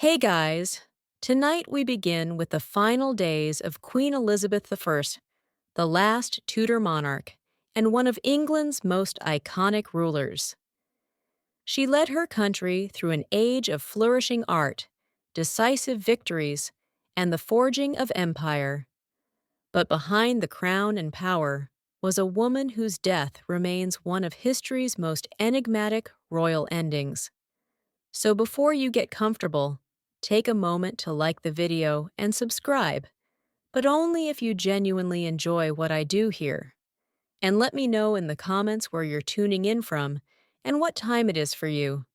Hey guys! Tonight we begin with the final days of Queen Elizabeth I, the last Tudor monarch, and one of England's most iconic rulers. She led her country through an age of flourishing art, decisive victories, and the forging of empire. But behind the crown and power was a woman whose death remains one of history's most enigmatic royal endings. So before you get comfortable, take a moment to like the video and subscribe, but only if you genuinely enjoy what I do here. And let me know in the comments where you're tuning in from and what time it is for you.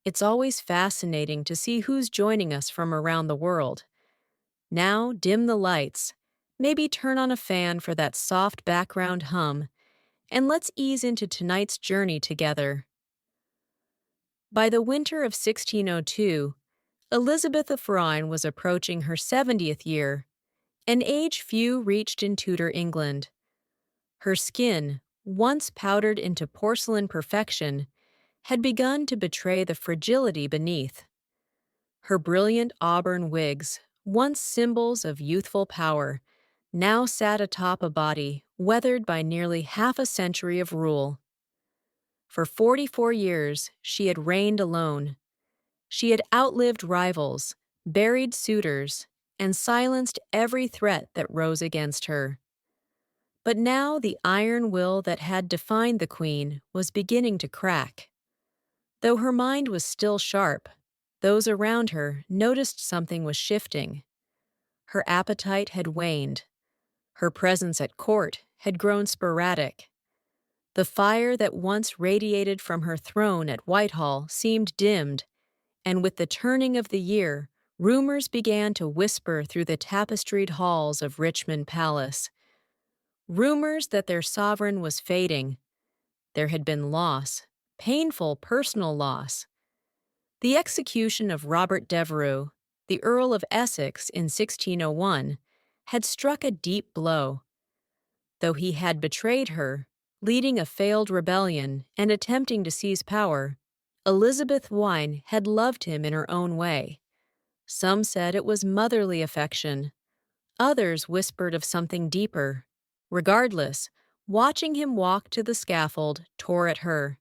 It's always fascinating to see who's joining us from around the world. Now, dim the lights, maybe turn on a fan for that soft background hum, and let's ease into tonight's journey together. By the winter of 1602, Elizabeth I was approaching her 70th year, an age few reached in Tudor England. Her skin, once powdered into porcelain perfection, had begun to betray the fragility beneath. Her brilliant auburn wigs, once symbols of youthful power, now sat atop a body weathered by nearly half a century of rule. For 44 years, she had reigned alone. She had outlived rivals, buried suitors, and silenced every threat that rose against her. But now the iron will that had defined the queen was beginning to crack. Though her mind was still sharp, those around her noticed something was shifting. Her appetite had waned. Her presence at court had grown sporadic. The fire that once radiated from her throne at Whitehall seemed dimmed, and with the turning of the year, rumors began to whisper through the tapestried halls of Richmond Palace. Rumors that their sovereign was fading. There had been loss, painful personal loss. The execution of Robert Devereux, the Earl of Essex in 1601, had struck a deep blow. Though he had betrayed her, leading a failed rebellion and attempting to seize power, Elizabeth I had loved him in her own way. Some said it was motherly affection. Others whispered of something deeper. Regardless, watching him walk to the scaffold tore at her.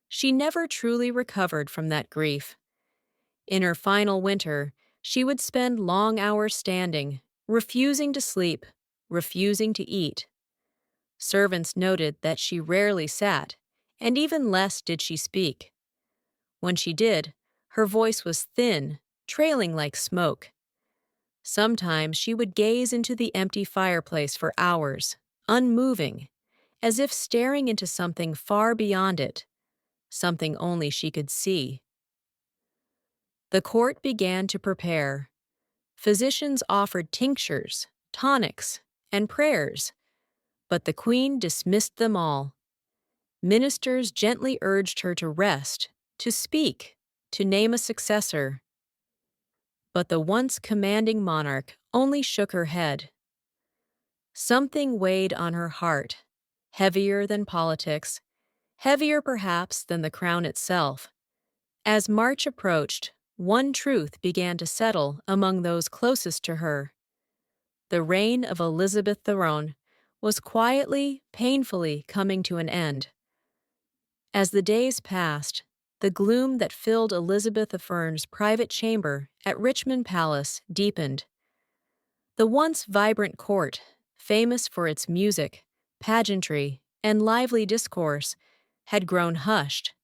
She never truly recovered from that grief. In her final winter, she would spend long hours standing, refusing to sleep, refusing to eat. Servants noted that she rarely sat, and even less did she speak. When she did, her voice was thin, trailing like smoke. Sometimes she would gaze into the empty fireplace for hours, unmoving, as if staring into something far beyond it, something only she could see. The court began to prepare. Physicians offered tinctures, tonics, and prayers, but the queen dismissed them all. Ministers gently urged her to rest, to speak, to name a successor. But the once commanding monarch only shook her head. Something weighed on her heart, heavier than politics, heavier perhaps than the crown itself. As March approached, one truth began to settle among those closest to her. The reign of Elizabeth I was quietly, painfully coming to an end. As the days passed, the gloom that filled Elizabeth I's private chamber at Richmond Palace deepened. The once vibrant court, famous for its music, pageantry, and lively discourse, had grown hushed.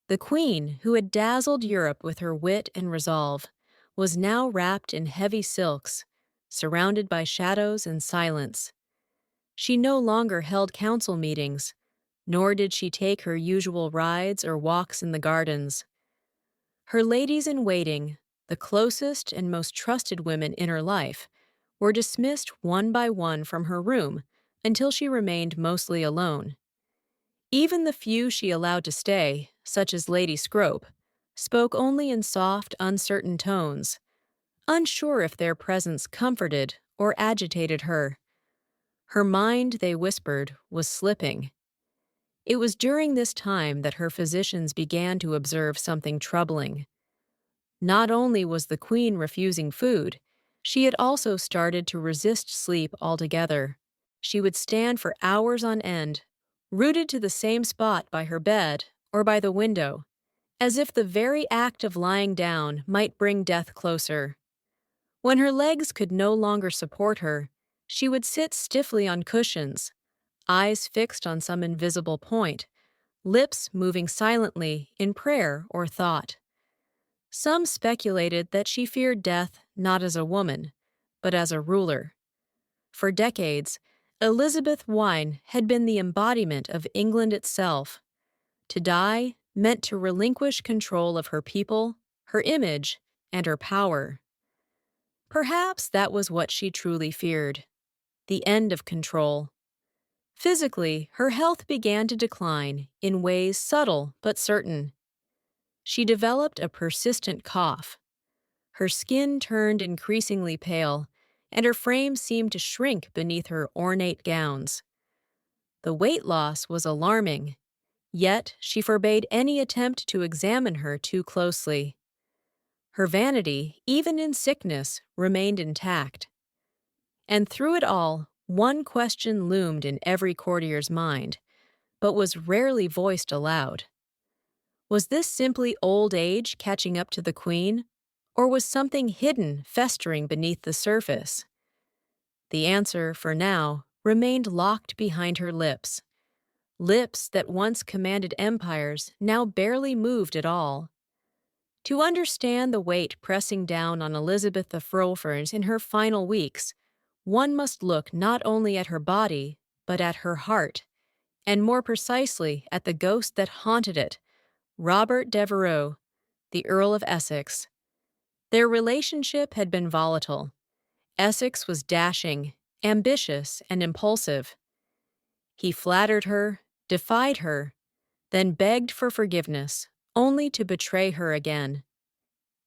The queen, who had dazzled Europe with her wit and resolve, was now wrapped in heavy silks, surrounded by shadows and silence. She no longer held council meetings, nor did she take her usual rides or walks in the gardens. Her ladies-in-waiting, the closest and most trusted women in her life, were dismissed one by one from her room until she remained mostly alone. Even the few she allowed to stay, such as Lady Scrope, spoke only in soft, uncertain tones, unsure if their presence comforted or agitated her. Her mind, they whispered, was slipping. It was during this time that her physicians began to observe something troubling. Not only was the queen refusing food, she had also started to resist sleep altogether. She would stand for hours on end, rooted to the same spot by her bed or by the window, as if the very act of lying down might bring death closer. When her legs could no longer support her, she would sit stiffly on cushions, eyes fixed on some invisible point, lips moving silently in prayer or thought. Some speculated that she feared death not as a woman, but as a ruler. For decades, Elizabeth Wine had been the embodiment of England itself. To die meant to relinquish control of her people, her image, and her power. Perhaps that was what she truly feared, the end of control. Physically, her health began to decline in ways subtle but certain. She developed a persistent cough. Her skin turned increasingly pale, and her frame seemed to shrink beneath her ornate gowns. The weight loss was alarming, yet she forbade any attempt to examine her too closely. Her vanity, even in sickness, remained intact. And through it all, one question loomed in every courtier's mind, but was rarely voiced aloud. Was this simply old age catching up to the queen, or was something hidden festering beneath the surface? The answer, for now, remained locked behind her lips. Lips that once commanded empires now barely moved at all. To understand the weight pressing down on Elizabeth the Frofers in her final weeks, one must look not only at her body, but at her heart, and more precisely at the ghost that haunted it, Robert Devereux, the Earl of Essex. Their relationship had been volatile. Essex was dashing, ambitious, and impulsive. He flattered her, defied her, then begged for forgiveness, only to betray her again.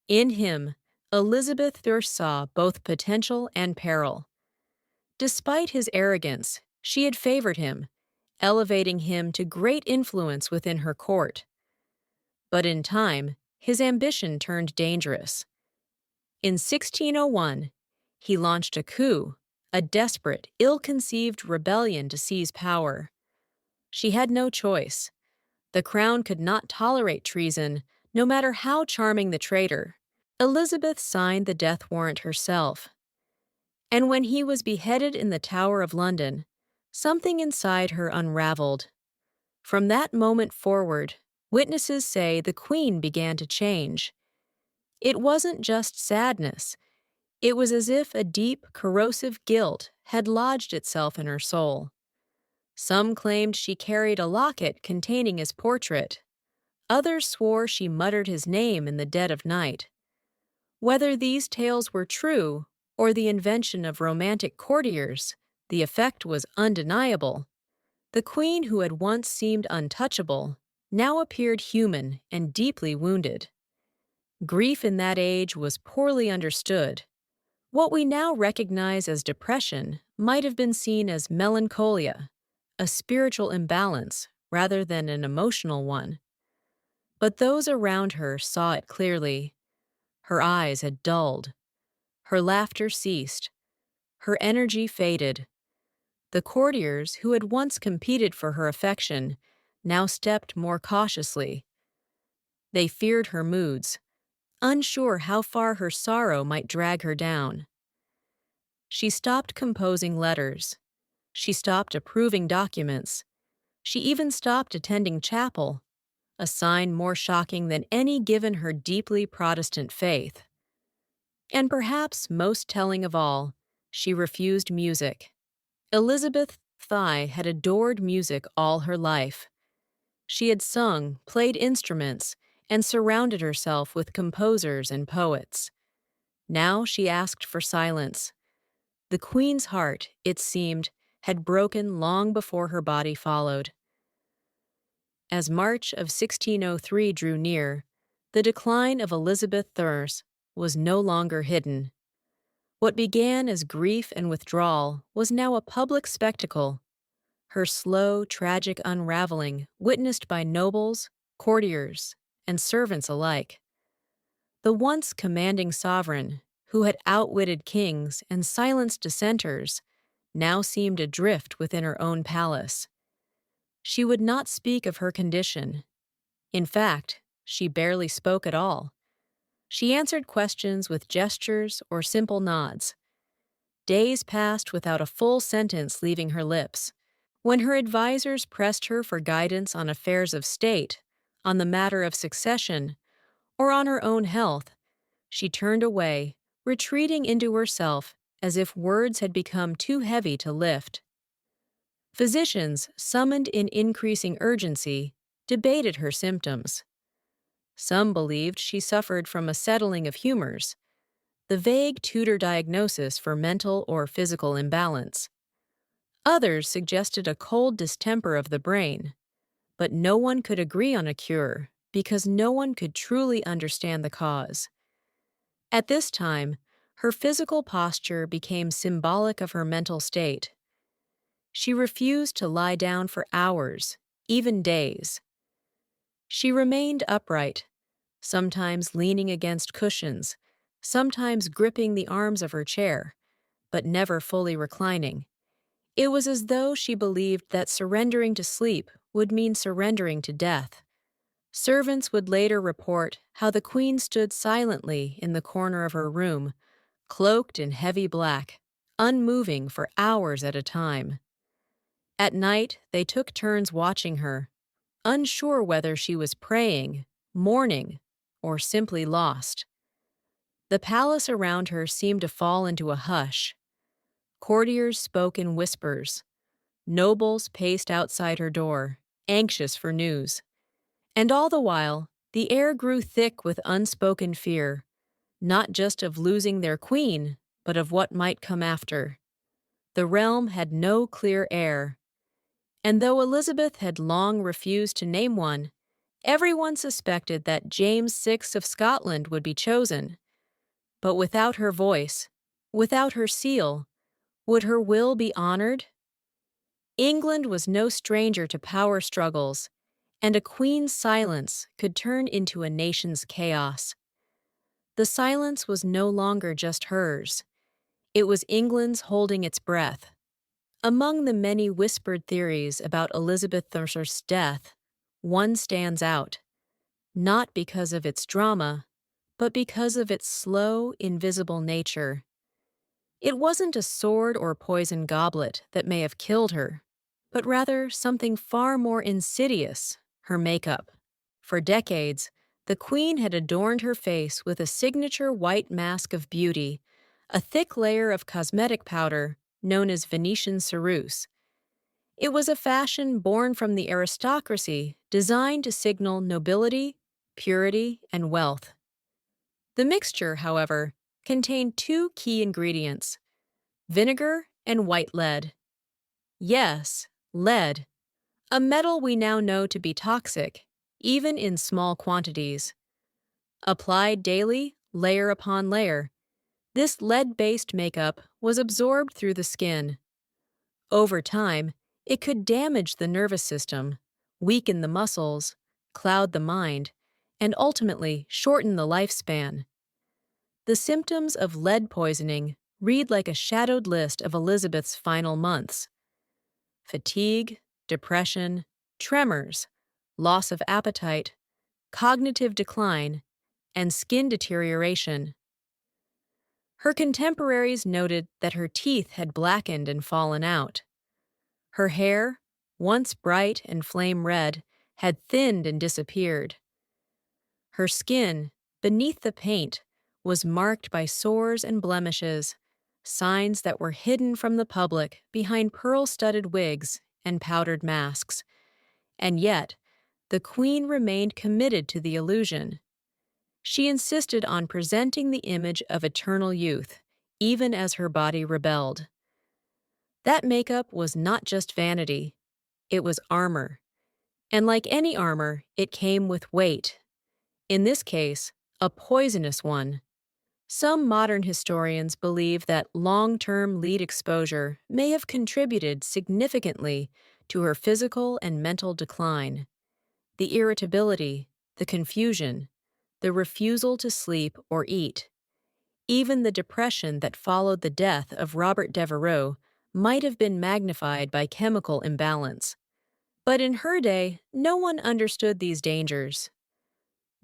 In him, Elizabeth foresaw both potential and peril. Despite his arrogance, she had favored him, elevating him to great influence within her court. But in time, his ambition turned dangerous. In 1601, he launched a coup, a desperate, ill-conceived rebellion to seize power. She had no choice. The crown could not tolerate treason, no matter how charming the traitor. Elizabeth signed the death warrant herself. And when he was beheaded in the Tower of London, something inside her unraveled. From that moment forward, witnesses say the Queen began to change. It wasn't just sadness. It was as if a deep, corrosive guilt had lodged itself in her soul. Some claimed she carried a locket containing his portrait. Others swore she muttered his name in the dead of night. Whether these tales were true or the invention of romantic courtiers, the effect was undeniable. The queen who had once seemed untouchable now appeared human and deeply wounded. Grief in that age was poorly understood. What we now recognize as depression might have been seen as melancholia, a spiritual imbalance rather than an emotional one. But those around her saw it clearly. Her eyes had dulled. Her laughter ceased. Her energy faded. The courtiers who had once competed for her affection now stepped more cautiously. They feared her moods, unsure how far her sorrow might drag her down. She stopped composing letters. She stopped approving documents. She even stopped attending chapel, a sign more shocking than any given her deeply Protestant faith. And perhaps most telling of all, she refused music. Elizabeth Thy had adored music all her life. She had sung, played instruments, and surrounded herself with composers and poets. Now she asked for silence. The Queen's heart, it seemed, had broken long before her body followed. As March of 1603 drew near, the decline of Elizabeth Thurs was no longer hidden. What began as grief and withdrawal was now a public spectacle, her slow, tragic unraveling witnessed by nobles, courtiers, and servants alike. The once commanding sovereign, who had outwitted kings and silenced dissenters, now seemed adrift within her own palace. She would not speak of her condition. In fact, she barely spoke at all. She answered questions with gestures or simple nods. Days passed without a full sentence leaving her lips. When her advisers pressed her for guidance on affairs of state, on the matter of succession, or on her own health, she turned away, retreating into herself as if words had become too heavy to lift. Physicians, summoned in increasing urgency, debated her symptoms. Some believed she suffered from a settling of humors, the vague Tudor diagnosis for mental or physical imbalance. Others suggested a cold distemper of the brain, but no one could agree on a cure because no one could truly understand the cause. At this time, her physical posture became symbolic of her mental state. She refused to lie down for hours, even days. She remained upright, sometimes leaning against cushions, sometimes gripping the arms of her chair, but never fully reclining. It was as though she believed that surrendering to sleep would mean surrendering to death. Servants would later report how the queen stood silently in the corner of her room, cloaked in heavy black, unmoving for hours at a time. At night, they took turns watching her, unsure whether she was praying, mourning, or simply lost. The palace around her seemed to fall into a hush. Courtiers spoke in whispers. Nobles paced outside her door, anxious for news. And all the while, the air grew thick with unspoken fear, not just of losing their queen, but of what might come after. The realm had no clear heir. And though Elizabeth had long refused to name one, everyone suspected that James VI of Scotland would be chosen. But without her voice, without her seal, would her will be honored? England was no stranger to power struggles, and a queen's silence could turn into a nation's chaos. The silence was no longer just hers. It was England's holding its breath. Among the many whispered theories about Elizabeth I's death, one stands out, not because of its drama, but because of its slow, invisible nature. It wasn't a sword or poison goblet that may have killed her, but rather something far more insidious, her makeup. For decades, the queen had adorned her face with a signature white mask of beauty, a thick layer of cosmetic powder known as Venetian ceruse. It was a fashion born from the aristocracy designed to signal nobility, purity, and wealth. The mixture, however, contained two key ingredients: vinegar and white lead. Yes, lead, a metal we now know to be toxic, even in small quantities. Applied daily, layer upon layer, this lead-based makeup was absorbed through the skin. Over time, it could damage the nervous system, weaken the muscles, cloud the mind, and ultimately shorten the lifespan. The symptoms of lead poisoning read like a shadowed list of Elizabeth's final months: fatigue, depression, tremors, loss of appetite, cognitive decline, and skin deterioration. Her contemporaries noted that her teeth had blackened and fallen out. Her hair, once bright and flame red, had thinned and disappeared. Her skin, beneath the paint, was marked by sores and blemishes, signs that were hidden from the public behind pearl-studded wigs and powdered masks. And yet, the queen remained committed to the illusion. She insisted on presenting the image of eternal youth, even as her body rebelled. That makeup was not just vanity, it was armor. And like any armor, it came with weight. In this case, a poisonous one. Some modern historians believe that long-term lead exposure may have contributed significantly to her physical and mental decline. The irritability, the confusion, the refusal to sleep or eat. Even the depression that followed the death of Robert Devereux might have been magnified by chemical imbalance. But in her day, no one understood these dangers.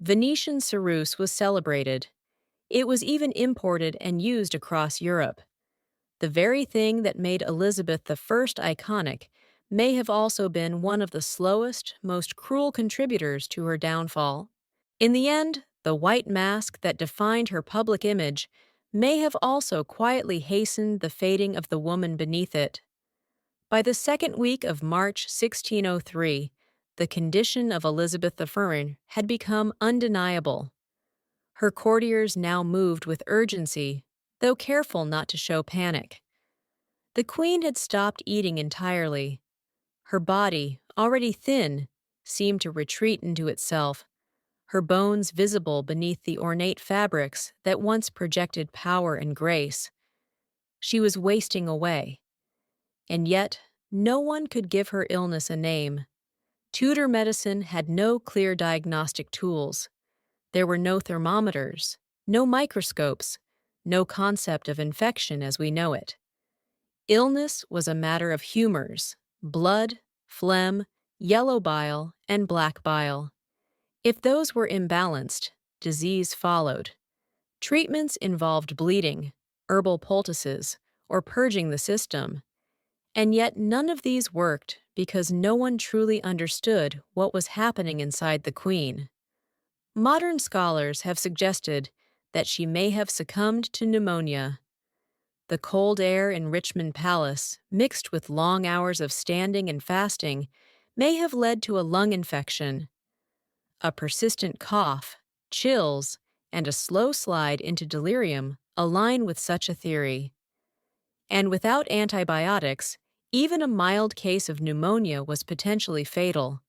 Venetian ceruse was celebrated. It was even imported and used across Europe. The very thing that made Elizabeth I iconic may have also been one of the slowest, most cruel contributors to her downfall. In the end, the white mask that defined her public image may have also quietly hastened the fading of the woman beneath it. By the second week of March 1603, the condition of Elizabeth I had become undeniable. Her courtiers now moved with urgency, though careful not to show panic. The queen had stopped eating entirely. Her body, already thin, seemed to retreat into itself, her bones visible beneath the ornate fabrics that once projected power and grace. She was wasting away. And yet, no one could give her illness a name. Tudor medicine had no clear diagnostic tools. There were no thermometers, no microscopes, no concept of infection as we know it. Illness was a matter of humors, blood, phlegm, yellow bile, and black bile. If those were imbalanced, disease followed. Treatments involved bleeding, herbal poultices, or purging the system. And yet none of these worked because no one truly understood what was happening inside the queen. Modern scholars have suggested that she may have succumbed to pneumonia. The cold air in Richmond Palace, mixed with long hours of standing and fasting, may have led to a lung infection. A persistent cough, chills, and a slow slide into delirium align with such a theory. And without antibiotics, even a mild case of pneumonia was potentially fatal.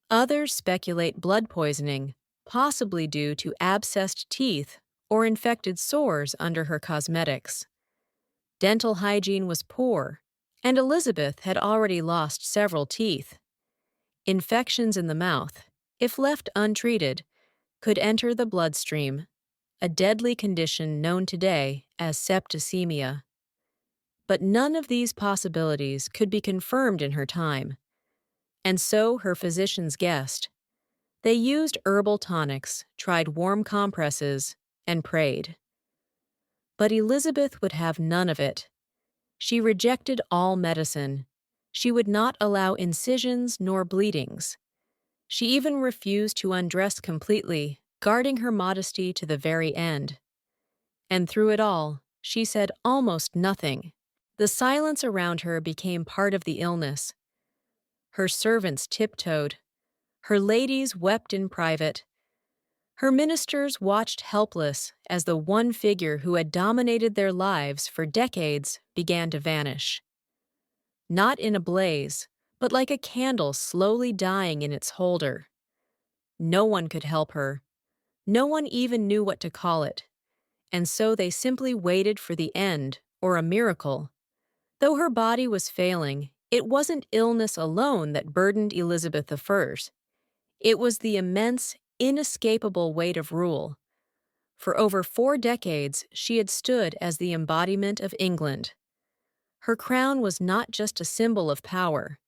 Others speculate blood poisoning, possibly due to abscessed teeth or infected sores under her cosmetics. Dental hygiene was poor, and Elizabeth had already lost several teeth. Infections in the mouth, if left untreated, could enter the bloodstream, a deadly condition known today as septicemia. But none of these possibilities could be confirmed in her time. And so her physicians guessed. They used herbal tonics, tried warm compresses, and prayed. But Elizabeth would have none of it. She rejected all medicine. She would not allow incisions nor bleedings. She even refused to undress completely, guarding her modesty to the very end. And through it all, she said almost nothing. The silence around her became part of the illness. Her servants tiptoed. Her ladies wept in private. Her ministers watched helpless as the one figure who had dominated their lives for decades began to vanish. Not in a blaze, but like a candle slowly dying in its holder. No one could help her. No one even knew what to call it. And so they simply waited for the end, or a miracle. Though her body was failing, it wasn't illness alone that burdened Elizabeth I. It was the immense, inescapable weight of rule. For over 4 decades, she had stood as the embodiment of England. Her crown was not just a symbol of power.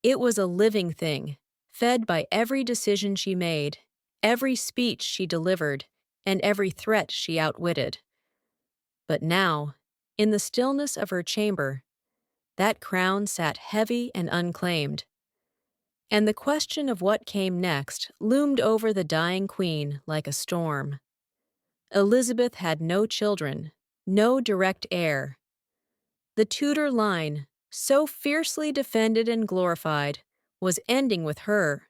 It was a living thing, fed by every decision she made, every speech she delivered, and every threat she outwitted. But now, in the stillness of her chamber, that crown sat heavy and unclaimed. And the question of what came next loomed over the dying queen like a storm. Elizabeth had no children, no direct heir. The Tudor line, so fiercely defended and glorified, was ending with her.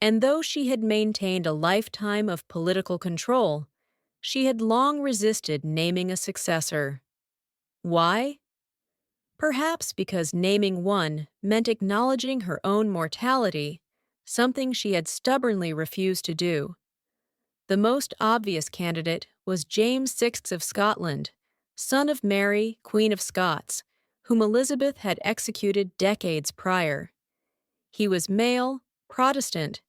And though she had maintained a lifetime of political control, she had long resisted naming a successor. Why? Perhaps because naming one meant acknowledging her own mortality, something she had stubbornly refused to do. The most obvious candidate was James VI of Scotland, son of Mary, Queen of Scots, whom Elizabeth had executed decades prior. He was male, Protestant,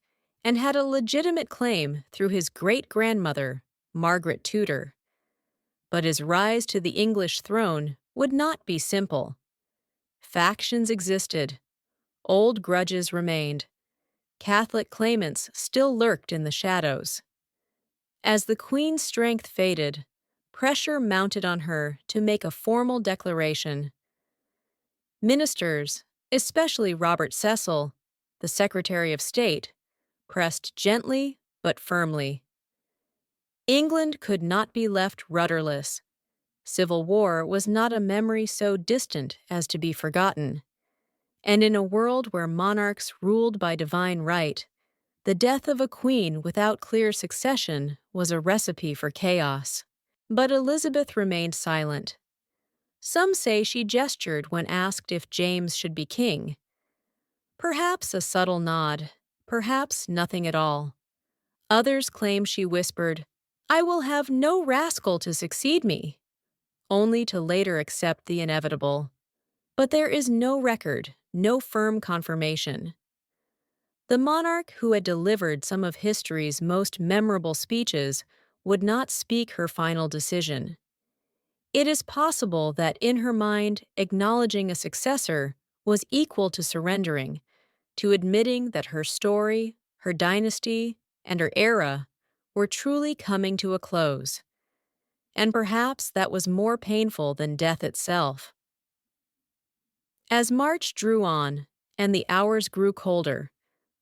and had a legitimate claim through his great-grandmother, Margaret Tudor. But his rise to the English throne would not be simple. Factions existed, old grudges remained, Catholic claimants still lurked in the shadows. As the Queen's strength faded, pressure mounted on her to make a formal declaration. Ministers, especially Robert Cecil, the Secretary of State, pressed gently but firmly. England could not be left rudderless. Civil war was not a memory so distant as to be forgotten. And in a world where monarchs ruled by divine right, the death of a queen without clear succession was a recipe for chaos. But Elizabeth remained silent. Some say she gestured when asked if James should be king. Perhaps a subtle nod, perhaps nothing at all. Others claim she whispered, "I will have no rascal to succeed me," only to later accept the inevitable. But there is no record, no firm confirmation. The monarch who had delivered some of history's most memorable speeches would not speak her final decision. It is possible that in her mind, acknowledging a successor was equal to surrendering, to admitting that her story, her dynasty, and her era were truly coming to a close. And perhaps that was more painful than death itself. As March drew on, and the hours grew colder,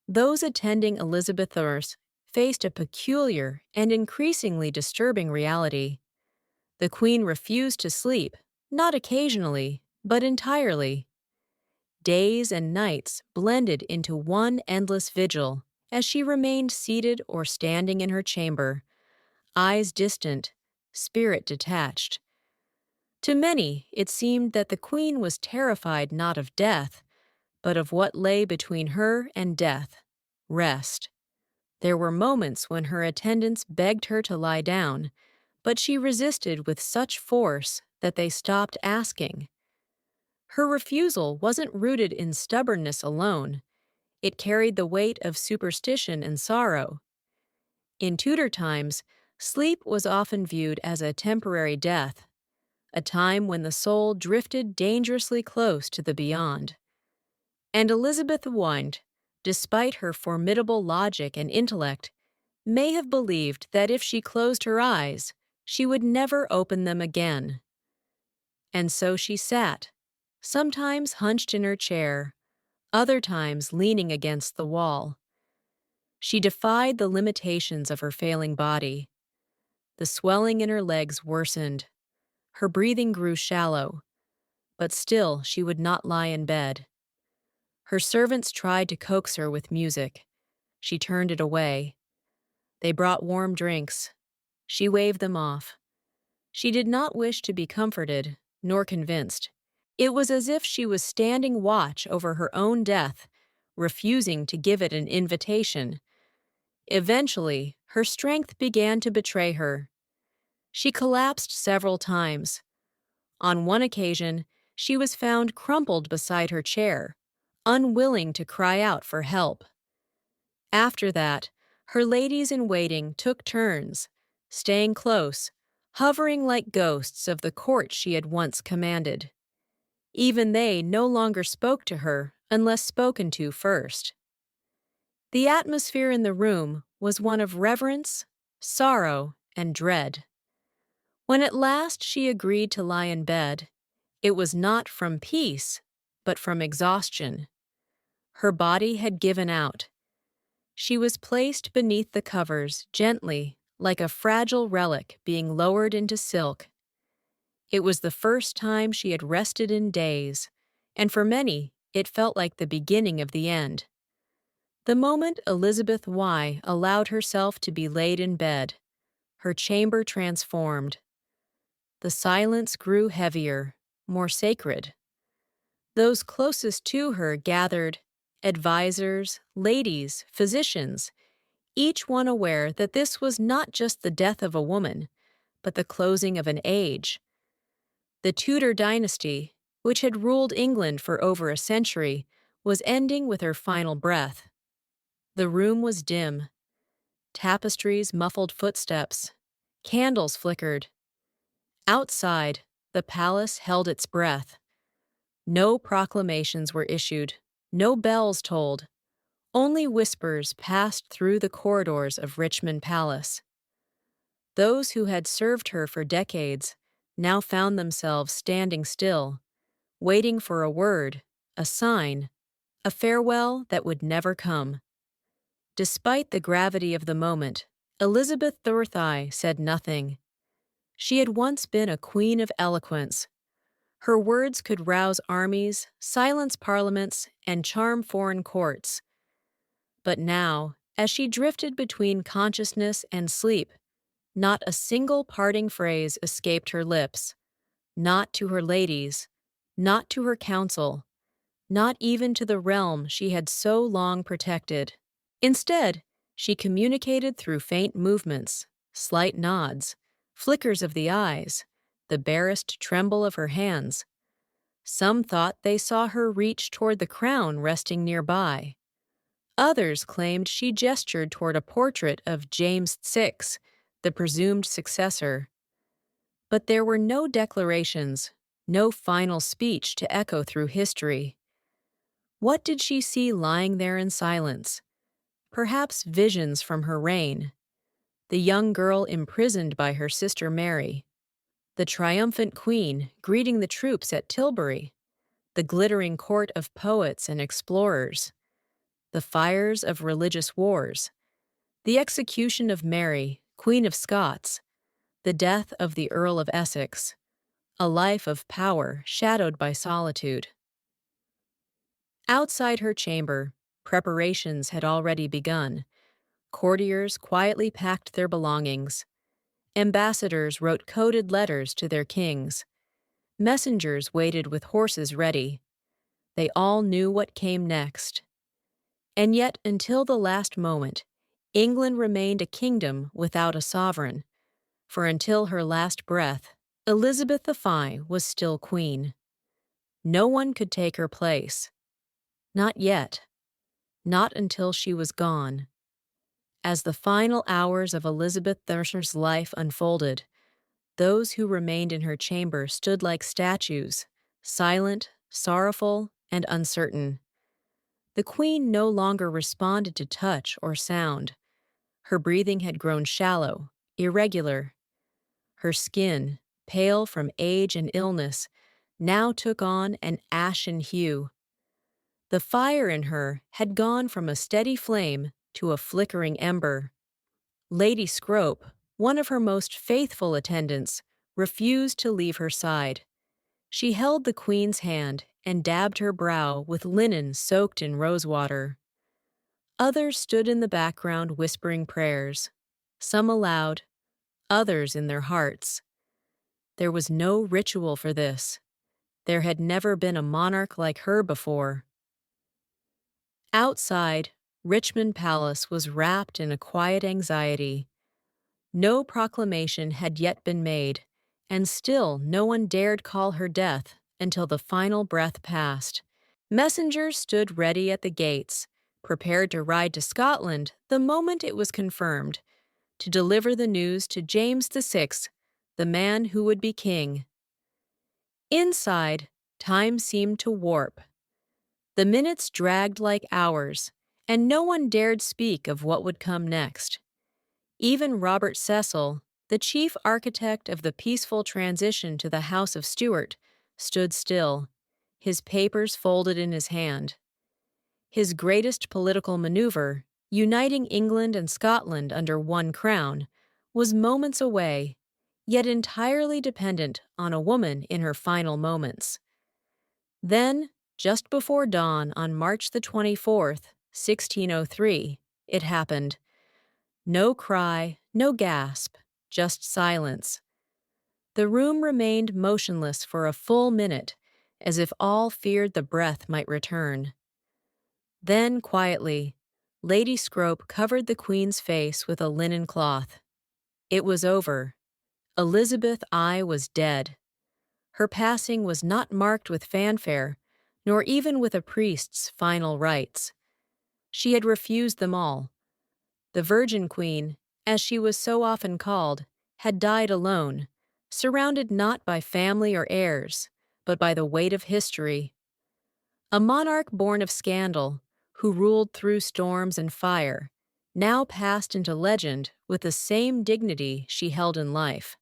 those attending Elizabeth's faced a peculiar and increasingly disturbing reality. The Queen refused to sleep, not occasionally, but entirely. Days and nights blended into one endless vigil as she remained seated or standing in her chamber, eyes distant, spirit detached. To many, it seemed that the Queen was terrified not of death, but of what lay between her and death, rest. There were moments when her attendants begged her to lie down, but she resisted with such force that they stopped asking. Her refusal wasn't rooted in stubbornness alone. It carried the weight of superstition and sorrow. In Tudor times, sleep was often viewed as a temporary death, a time when the soul drifted dangerously close to the beyond. And Elizabeth I, despite her formidable logic and intellect, may have believed that if she closed her eyes, she would never open them again. And so she sat, sometimes hunched in her chair, other times leaning against the wall. She defied the limitations of her failing body. The swelling in her legs worsened. Her breathing grew shallow, but still she would not lie in bed. Her servants tried to coax her with music. She turned it away. They brought warm drinks. She waved them off. She did not wish to be comforted, nor convinced. It was as if she was standing watch over her own death, refusing to give it an invitation. Eventually, her strength began to betray her. She collapsed several times. On one occasion, she was found crumpled beside her chair, unwilling to cry out for help. After that, her ladies-in-waiting took turns, staying close, hovering like ghosts of the court she had once commanded. Even they no longer spoke to her unless spoken to first. The atmosphere in the room was one of reverence, sorrow, and dread. When at last she agreed to lie in bed, it was not from peace, but from exhaustion. Her body had given out. She was placed beneath the covers gently, like a fragile relic being lowered into silk. It was the first time she had rested in days, and for many, it felt like the beginning of the end. The moment Elizabeth I allowed herself to be laid in bed, her chamber transformed. The silence grew heavier, more sacred. Those closest to her gathered, advisors, ladies, physicians, each one aware that this was not just the death of a woman, but the closing of an age. The Tudor dynasty, which had ruled England for over a century, was ending with her final breath. The room was dim. Tapestries muffled footsteps. Candles flickered. Outside, the palace held its breath. No proclamations were issued. No bells tolled. Only whispers passed through the corridors of Richmond Palace. Those who had served her for decades now found themselves standing still, waiting for a word, a sign, a farewell that would never come. Despite the gravity of the moment, Elizabeth Thurtheye said nothing. She had once been a queen of eloquence. Her words could rouse armies, silence parliaments, and charm foreign courts. But now, as she drifted between consciousness and sleep, not a single parting phrase escaped her lips. Not to her ladies, not to her council, not even to the realm she had so long protected. Instead, she communicated through faint movements, slight nods, flickers of the eyes, the barest tremble of her hands. Some thought they saw her reach toward the crown resting nearby. Others claimed she gestured toward a portrait of James VI, the presumed successor. But there were no declarations, no final speech to echo through history. What did she see lying there in silence? Perhaps visions from her reign. The young girl imprisoned by her sister Mary. The triumphant queen greeting the troops at Tilbury. The glittering court of poets and explorers. The fires of religious wars. The execution of Mary, Queen of Scots. The death of the Earl of Essex. A life of power shadowed by solitude. Outside her chamber, preparations had already begun. Courtiers quietly packed their belongings. Ambassadors wrote coded letters to their kings. Messengers waited with horses ready. They all knew what came next. And yet, until the last moment, England remained a kingdom without a sovereign. For until her last breath, Elizabeth I was still queen. No one could take her place. Not yet. Not until she was gone. As the final hours of Elizabeth Thurser's life unfolded, those who remained in her chamber stood like statues, silent, sorrowful, and uncertain. The queen no longer responded to touch or sound. Her breathing had grown shallow, irregular. Her skin, pale from age and illness, now took on an ashen hue. The fire in her had gone from a steady flame to a flickering ember. Lady Scrope, one of her most faithful attendants, refused to leave her side. She held the queen's hand and dabbed her brow with linen soaked in rosewater. Others stood in the background whispering prayers, some aloud, others in their hearts. There was no ritual for this. There had never been a monarch like her before. Outside, Richmond Palace was wrapped in a quiet anxiety. No proclamation had yet been made, and still no one dared call her death until the final breath passed. Messengers stood ready at the gates, prepared to ride to Scotland the moment it was confirmed, to deliver the news to James VI, the man who would be king. Inside, time seemed to warp. The minutes dragged like hours, and no one dared speak of what would come next. Even Robert Cecil, the chief architect of the peaceful transition to the House of Stuart, stood still, his papers folded in his hand. His greatest political maneuver, uniting England and Scotland under one crown, was moments away, yet entirely dependent on a woman in her final moments. Then, just before dawn on March the 24th, 1603, it happened. No cry, no gasp, just silence. The room remained motionless for a full minute, as if all feared the breath might return. Then, quietly, Lady Scrope covered the Queen's face with a linen cloth. It was over. Elizabeth I was dead. Her passing was not marked with fanfare, nor even with a priest's final rites. She had refused them all. The Virgin Queen, as she was so often called, had died alone, surrounded not by family or heirs, but by the weight of history. A monarch born of scandal, who ruled through storms and fire, now passed into legend with the same dignity she held in life.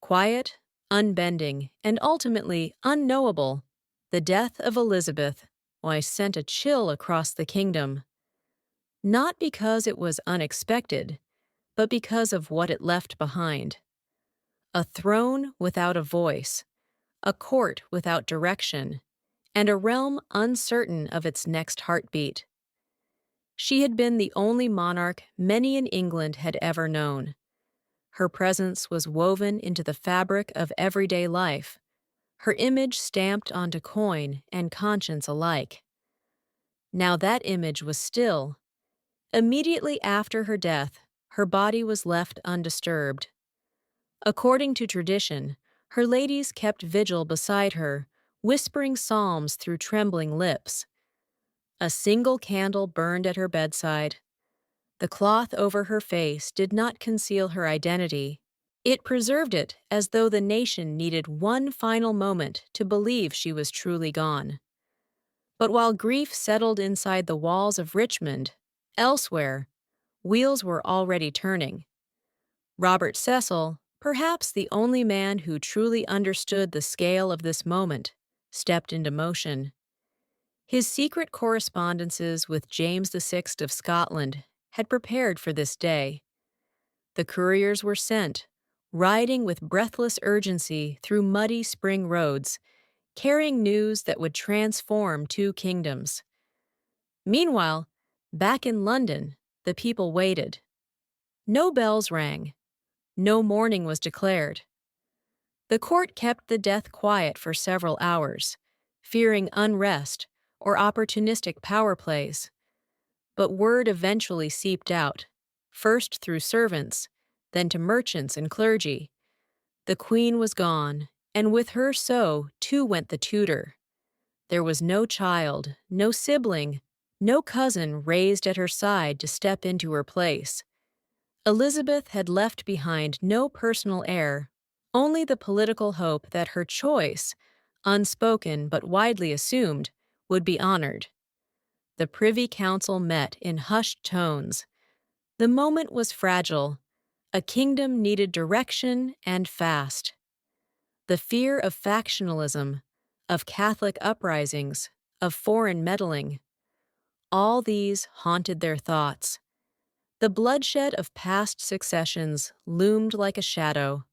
Quiet, unbending, and ultimately unknowable, the death of Elizabeth, why, sent a chill across the kingdom. Not because it was unexpected, but because of what it left behind. A throne without a voice, a court without direction, and a realm uncertain of its next heartbeat. She had been the only monarch many in England had ever known. Her presence was woven into the fabric of everyday life, her image stamped onto coin and conscience alike. Now that image was still. Immediately after her death, her body was left undisturbed. According to tradition, her ladies kept vigil beside her, whispering psalms through trembling lips. A single candle burned at her bedside. The cloth over her face did not conceal her identity. It preserved it as though the nation needed one final moment to believe she was truly gone. But while grief settled inside the walls of Richmond, elsewhere, wheels were already turning. Robert Cecil, perhaps the only man who truly understood the scale of this moment, stepped into motion. His secret correspondences with James VI of Scotland had prepared for this day. The couriers were sent, riding with breathless urgency through muddy spring roads, carrying news that would transform two kingdoms. Meanwhile, back in London, the people waited. No bells rang. No mourning was declared. The court kept the death quiet for several hours, fearing unrest or opportunistic power plays. But word eventually seeped out, first through servants, then to merchants and clergy. The queen was gone, and with her so, too, went the Tudor. There was no child, no sibling, no cousin raised at her side to step into her place. Elizabeth had left behind no personal heir, only the political hope that her choice, unspoken but widely assumed, would be honored. The Privy Council met in hushed tones. The moment was fragile. A kingdom needed direction and fast. The fear of factionalism, of Catholic uprisings, of foreign meddling, all these haunted their thoughts. The bloodshed of past successions loomed like a shadow.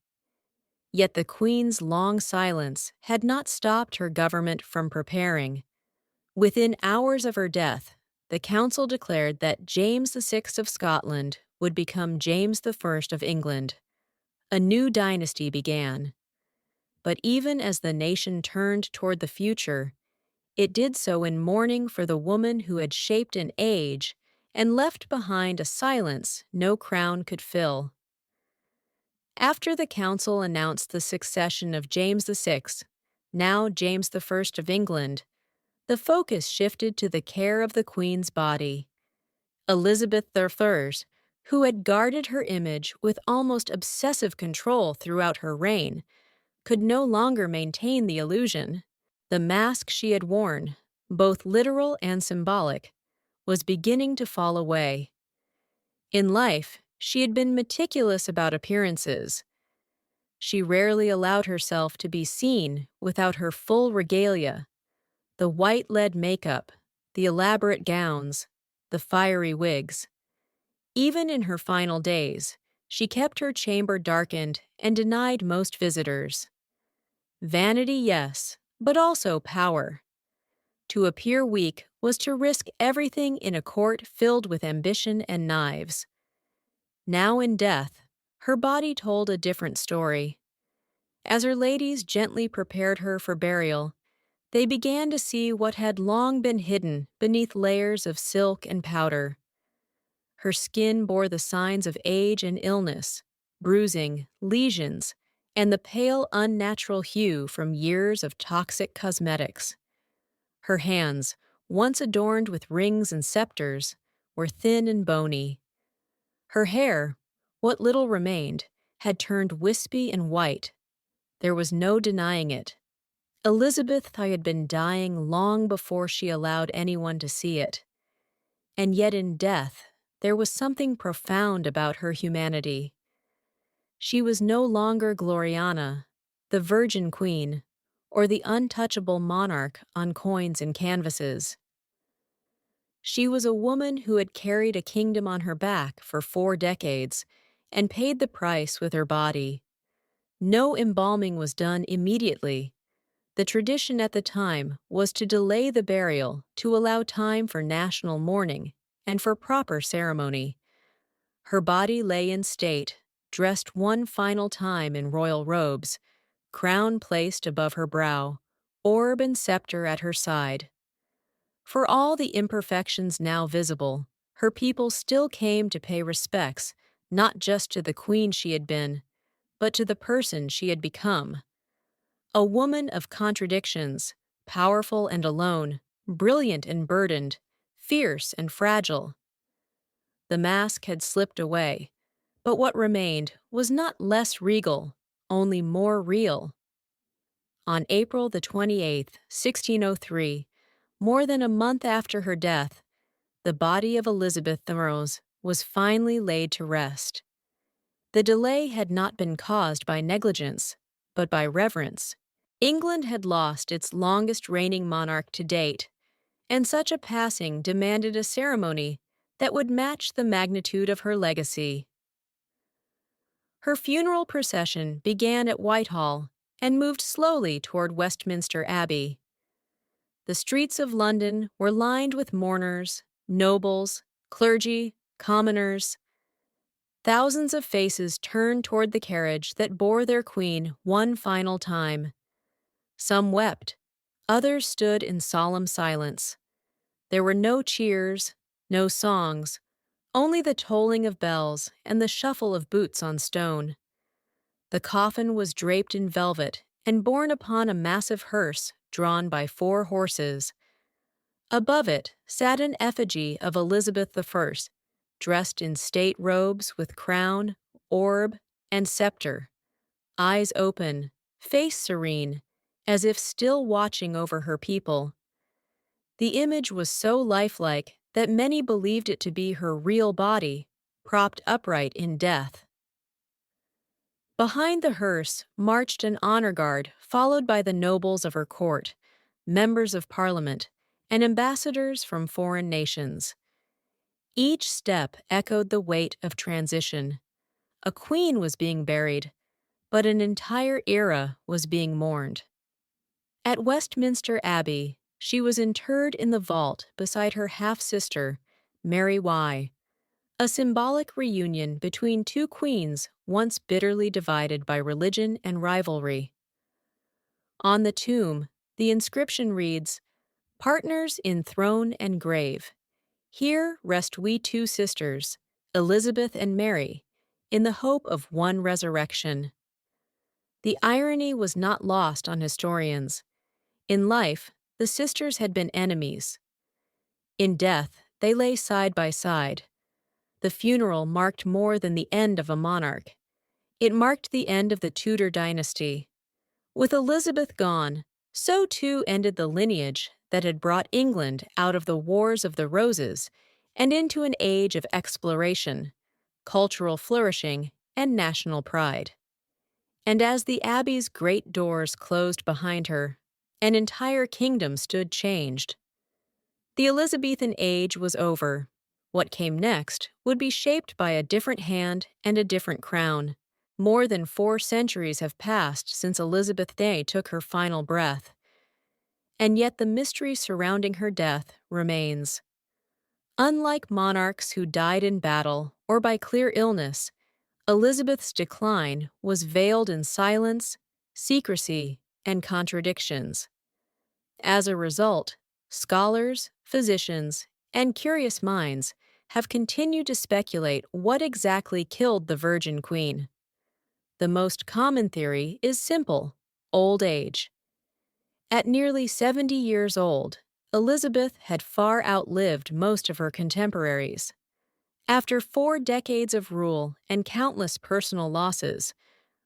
Yet the Queen's long silence had not stopped her government from preparing. Within hours of her death, the council declared that James VI of Scotland would become James I of England. A new dynasty began. But even as the nation turned toward the future, it did so in mourning for the woman who had shaped an age and left behind a silence no crown could fill. After the council announced the succession of James VI, now James I of England, the focus shifted to the care of the Queen's body. Elizabeth I, who had guarded her image with almost obsessive control throughout her reign, could no longer maintain the illusion. The mask she had worn, both literal and symbolic, was beginning to fall away. In life, she had been meticulous about appearances. She rarely allowed herself to be seen without her full regalia, the white lead makeup, the elaborate gowns, the fiery wigs. Even in her final days, she kept her chamber darkened and denied most visitors. Vanity, yes, but also power. To appear weak was to risk everything in a court filled with ambition and knives. Now in death, her body told a different story. As her ladies gently prepared her for burial, they began to see what had long been hidden beneath layers of silk and powder. Her skin bore the signs of age and illness, bruising, lesions, and the pale, unnatural hue from years of toxic cosmetics. Her hands, once adorned with rings and scepters, were thin and bony. Her hair, what little remained, had turned wispy and white. There was no denying it. Elizabeth had been dying long before she allowed anyone to see it. And yet in death, there was something profound about her humanity. She was no longer Gloriana, the Virgin Queen, or the untouchable monarch on coins and canvases. She was a woman who had carried a kingdom on her back for 4 decades and paid the price with her body. No embalming was done immediately. The tradition at the time was to delay the burial to allow time for national mourning and for proper ceremony. Her body lay in state, dressed one final time in royal robes, crown placed above her brow, orb and scepter at her side. For all the imperfections now visible, her people still came to pay respects not just to the queen she had been, but to the person she had become. A woman of contradictions, powerful and alone, brilliant and burdened, fierce and fragile. The mask had slipped away, but what remained was not less regal, only more real. On April the 28th, 1603, more than a month after her death, the body of Elizabeth I was finally laid to rest. The delay had not been caused by negligence, but by reverence. England had lost its longest reigning monarch to date, and such a passing demanded a ceremony that would match the magnitude of her legacy. Her funeral procession began at Whitehall and moved slowly toward Westminster Abbey. The streets of London were lined with mourners, nobles, clergy, commoners. Thousands of faces turned toward the carriage that bore their queen one final time. Some wept, others stood in solemn silence. There were no cheers, no songs, only the tolling of bells and the shuffle of boots on stone. The coffin was draped in velvet and borne upon a massive hearse drawn by 4 horses. Above it sat an effigy of Elizabeth I, dressed in state robes with crown, orb, and scepter, eyes open, face serene, as if still watching over her people. The image was so lifelike that many believed it to be her real body, propped upright in death. Behind the hearse marched an honor guard followed by the nobles of her court, members of parliament, and ambassadors from foreign nations. Each step echoed the weight of transition. A queen was being buried, but an entire era was being mourned. At Westminster Abbey, she was interred in the vault beside her half-sister, Mary Y., a symbolic reunion between 2 queens once bitterly divided by religion and rivalry. On the tomb, the inscription reads, "Partners in throne and grave. Here rest we 2 sisters, Elizabeth and Mary, in the hope of one resurrection." The irony was not lost on historians. In life, the sisters had been enemies. In death, they lay side by side. The funeral marked more than the end of a monarch. It marked the end of the Tudor dynasty. With Elizabeth gone, so too ended the lineage that had brought England out of the Wars of the Roses and into an age of exploration, cultural flourishing, and national pride. And as the Abbey's great doors closed behind her, an entire kingdom stood changed. The Elizabethan age was over. What came next would be shaped by a different hand and a different crown. More than 4 centuries have passed since Elizabeth Day took her final breath. And yet the mystery surrounding her death remains. Unlike monarchs who died in battle or by clear illness, Elizabeth's decline was veiled in silence, secrecy, and contradictions. As a result, scholars, physicians, and curious minds have continued to speculate what exactly killed the Virgin Queen. The most common theory is simple: old age. At nearly 70 years old, Elizabeth had far outlived most of her contemporaries. After 4 decades of rule and countless personal losses,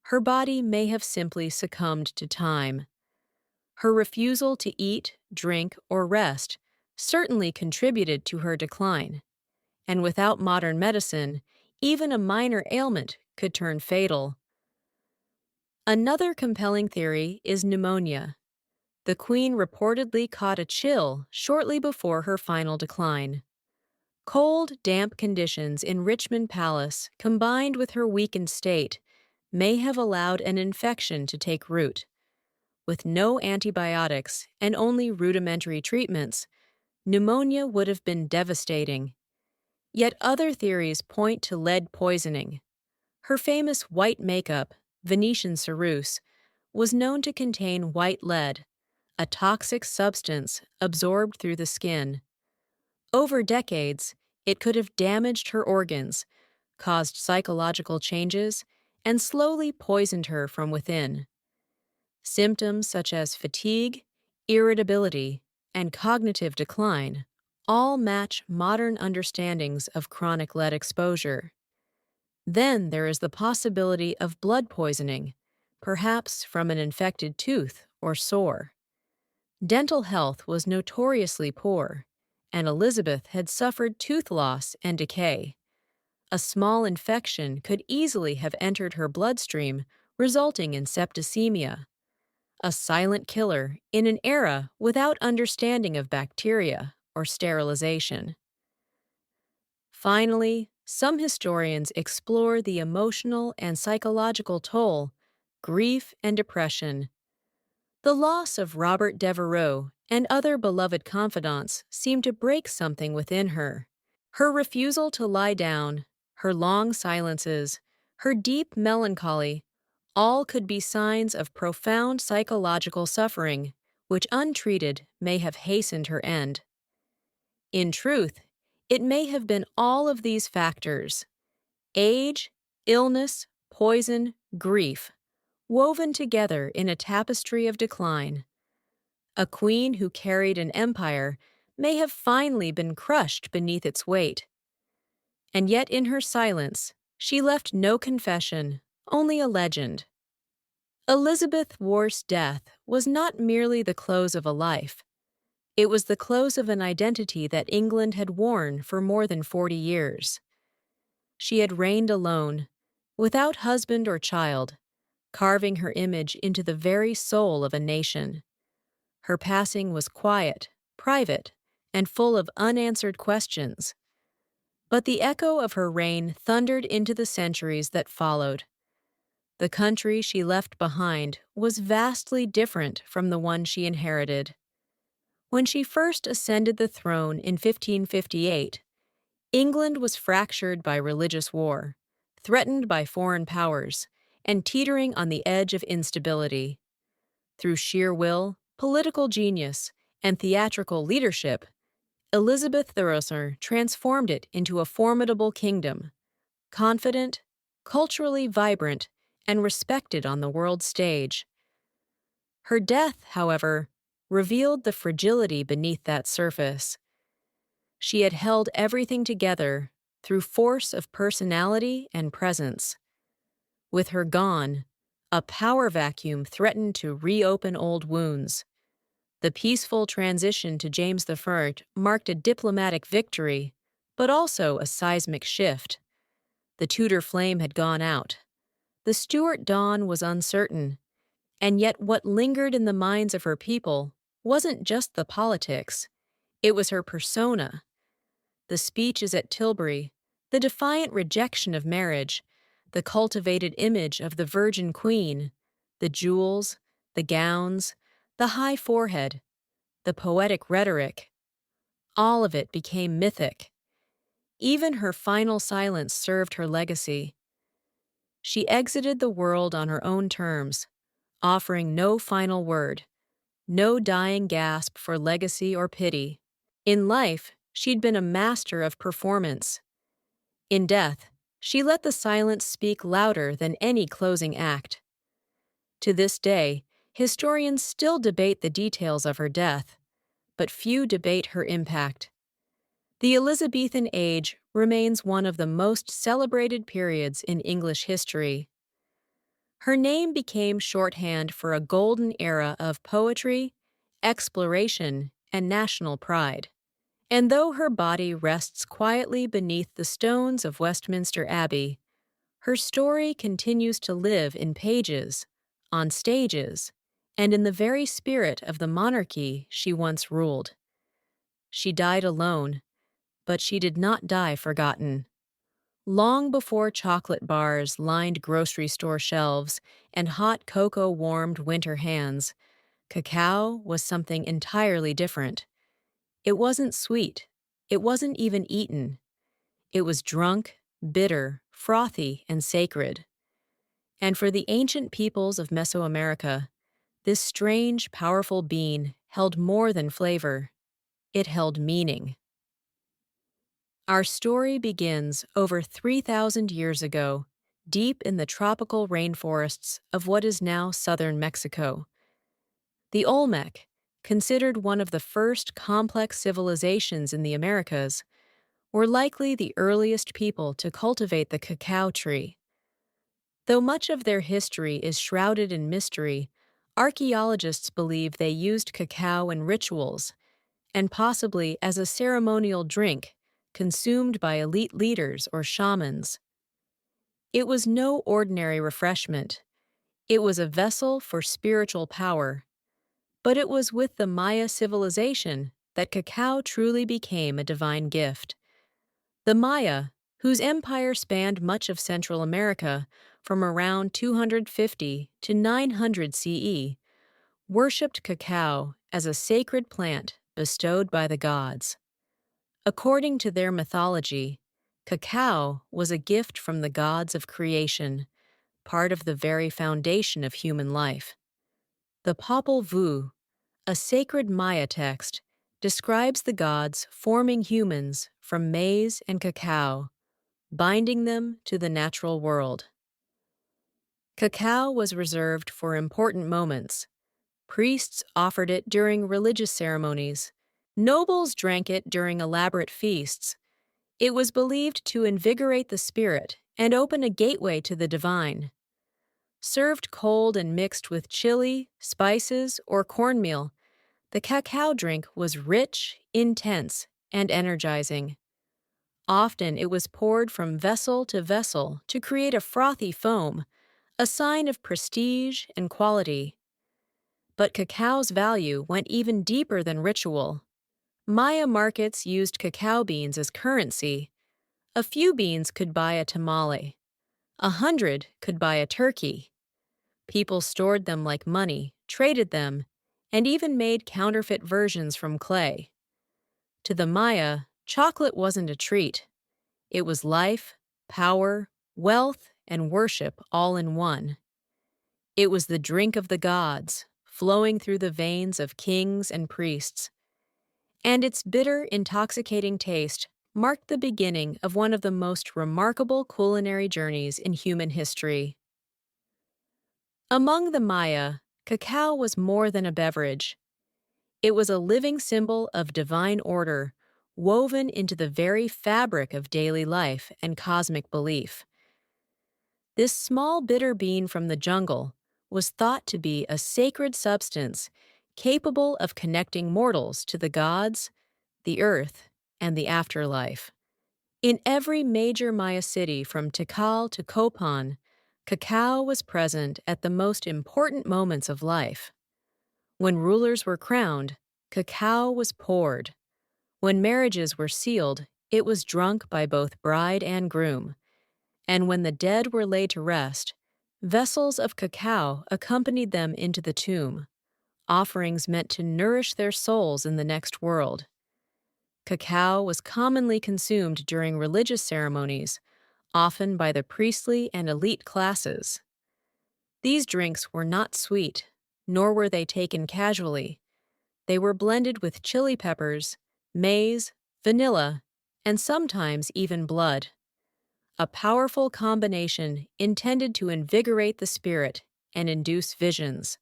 her body may have simply succumbed to time. Her refusal to eat, drink, or rest certainly contributed to her decline, and without modern medicine, even a minor ailment could turn fatal. Another compelling theory is pneumonia. The queen reportedly caught a chill shortly before her final decline. Cold, damp conditions in Richmond Palace, combined with her weakened state, may have allowed an infection to take root. With no antibiotics and only rudimentary treatments, pneumonia would have been devastating. Yet other theories point to lead poisoning. Her famous white makeup, Venetian ceruse, was known to contain white lead, a toxic substance absorbed through the skin. Over decades, it could have damaged her organs, caused psychological changes, and slowly poisoned her from within. Symptoms such as fatigue, irritability, and cognitive decline all match modern understandings of chronic lead exposure. Then there is the possibility of blood poisoning, perhaps from an infected tooth or sore. Dental health was notoriously poor, and Elizabeth had suffered tooth loss and decay. A small infection could easily have entered her bloodstream, resulting in septicemia. A silent killer in an era without understanding of bacteria or sterilization. Finally, some historians explore the emotional and psychological toll, grief and depression. The loss of Robert Devereux and other beloved confidants seemed to break something within her. Her refusal to lie down, her long silences, her deep melancholy, all could be signs of profound psychological suffering, which untreated may have hastened her end. In truth, it may have been all of these factors: age, illness, poison, grief, woven together in a tapestry of decline. A queen who carried an empire may have finally been crushed beneath its weight. And yet in her silence, she left no confession, only a legend. Elizabeth Warre's death was not merely the close of a life. It was the close of an identity that England had worn for more than 40 years. She had reigned alone, without husband or child, carving her image into the very soul of a nation. Her passing was quiet, private, and full of unanswered questions. But the echo of her reign thundered into the centuries that followed. The country she left behind was vastly different from the one she inherited. When she first ascended the throne in 1558, England was fractured by religious war, threatened by foreign powers, and teetering on the edge of instability. Through sheer will, political genius, and theatrical leadership, Elizabeth I transformed it into a formidable kingdom, confident, culturally vibrant, and respected on the world stage. Her death, however, revealed the fragility beneath that surface. She had held everything together through force of personality and presence. With her gone, a power vacuum threatened to reopen old wounds. The peaceful transition to James I marked a diplomatic victory, but also a seismic shift. The Tudor flame had gone out. The Stuart dawn was uncertain, and yet what lingered in the minds of her people wasn't just the politics. It was her persona. The speeches at Tilbury, the defiant rejection of marriage, the cultivated image of the Virgin Queen, the jewels, the gowns, the high forehead, the poetic rhetoric. All of it became mythic. Even her final silence served her legacy. She exited the world on her own terms, offering no final word, no dying gasp for legacy or pity. In life, she'd been a master of performance. In death, she let the silence speak louder than any closing act. To this day, historians still debate the details of her death. but few debate her impact. The Elizabethan age remains one of the most celebrated periods in English history. Her name became shorthand for a golden era of poetry, exploration, and national pride. And though her body rests quietly beneath the stones of Westminster Abbey, her story continues to live in pages, on stages, and in the very spirit of the monarchy she once ruled. She died alone, but she did not die forgotten. Long before chocolate bars lined grocery store shelves and hot cocoa warmed winter hands, cacao was something entirely different. It wasn't sweet. It wasn't even eaten. It was drunk, bitter, frothy, and sacred. And for the ancient peoples of Mesoamerica, this strange, powerful bean held more than flavor. It held meaning. Our story begins over 3,000 years ago, deep in the tropical rainforests of what is now southern Mexico. The Olmec, considered one of the first complex civilizations in the Americas, were likely the earliest people to cultivate the cacao tree. Though much of their history is shrouded in mystery, archaeologists believe they used cacao in rituals, and possibly as a ceremonial drink consumed by elite leaders or shamans. It was no ordinary refreshment. It was a vessel for spiritual power. But it was with the Maya civilization that cacao truly became a divine gift. The Maya, whose empire spanned much of Central America from around 250 to 900 CE, worshipped cacao as a sacred plant bestowed by the gods. According to their mythology, cacao was a gift from the gods of creation, part of the very foundation of human life. The Popol Vuh, a sacred Maya text, describes the gods forming humans from maize and cacao, binding them to the natural world. Cacao was reserved for important moments. Priests offered it during religious ceremonies. Nobles drank it during elaborate feasts. It was believed to invigorate the spirit and open a gateway to the divine. Served cold and mixed with chili, spices, or cornmeal, the cacao drink was rich, intense, and energizing. Often it was poured from vessel to vessel to create a frothy foam, a sign of prestige and quality. But cacao's value went even deeper than ritual. Maya markets used cacao beans as currency. A few beans could buy a tamale. 100 could buy a turkey. People stored them like money, traded them, and even made counterfeit versions from clay. To the Maya, chocolate wasn't a treat. It was life, power, wealth, and worship all in one. It was the drink of the gods, flowing through the veins of kings and priests. And its bitter, intoxicating taste marked the beginning of one of the most remarkable culinary journeys in human history. Among the Maya, cacao was more than a beverage. It was a living symbol of divine order, woven into the very fabric of daily life and cosmic belief. This small bitter bean from the jungle was thought to be a sacred substance capable of connecting mortals to the gods, the earth, and the afterlife. In every major Maya city from Tikal to Copan, cacao was present at the most important moments of life. When rulers were crowned, cacao was poured. When marriages were sealed, it was drunk by both bride and groom. And when the dead were laid to rest, vessels of cacao accompanied them into the tomb, offerings meant to nourish their souls in the next world. Cacao was commonly consumed during religious ceremonies, often by the priestly and elite classes. These drinks were not sweet, nor were they taken casually. They were blended with chili peppers, maize, vanilla, and sometimes even blood. A powerful combination intended to invigorate the spirit and induce visions.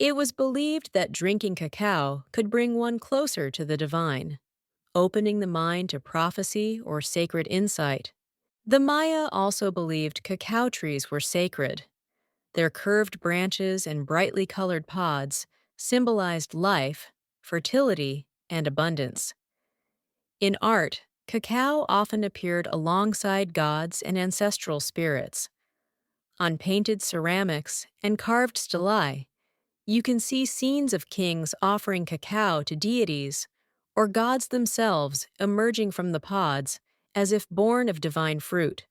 It was believed that drinking cacao could bring one closer to the divine, opening the mind to prophecy or sacred insight. The Maya also believed cacao trees were sacred. Their curved branches and brightly colored pods symbolized life, fertility, and abundance. In art, cacao often appeared alongside gods and ancestral spirits. On painted ceramics and carved stelae, you can see scenes of kings offering cacao to deities, or gods themselves emerging from the pods as if born of divine fruit.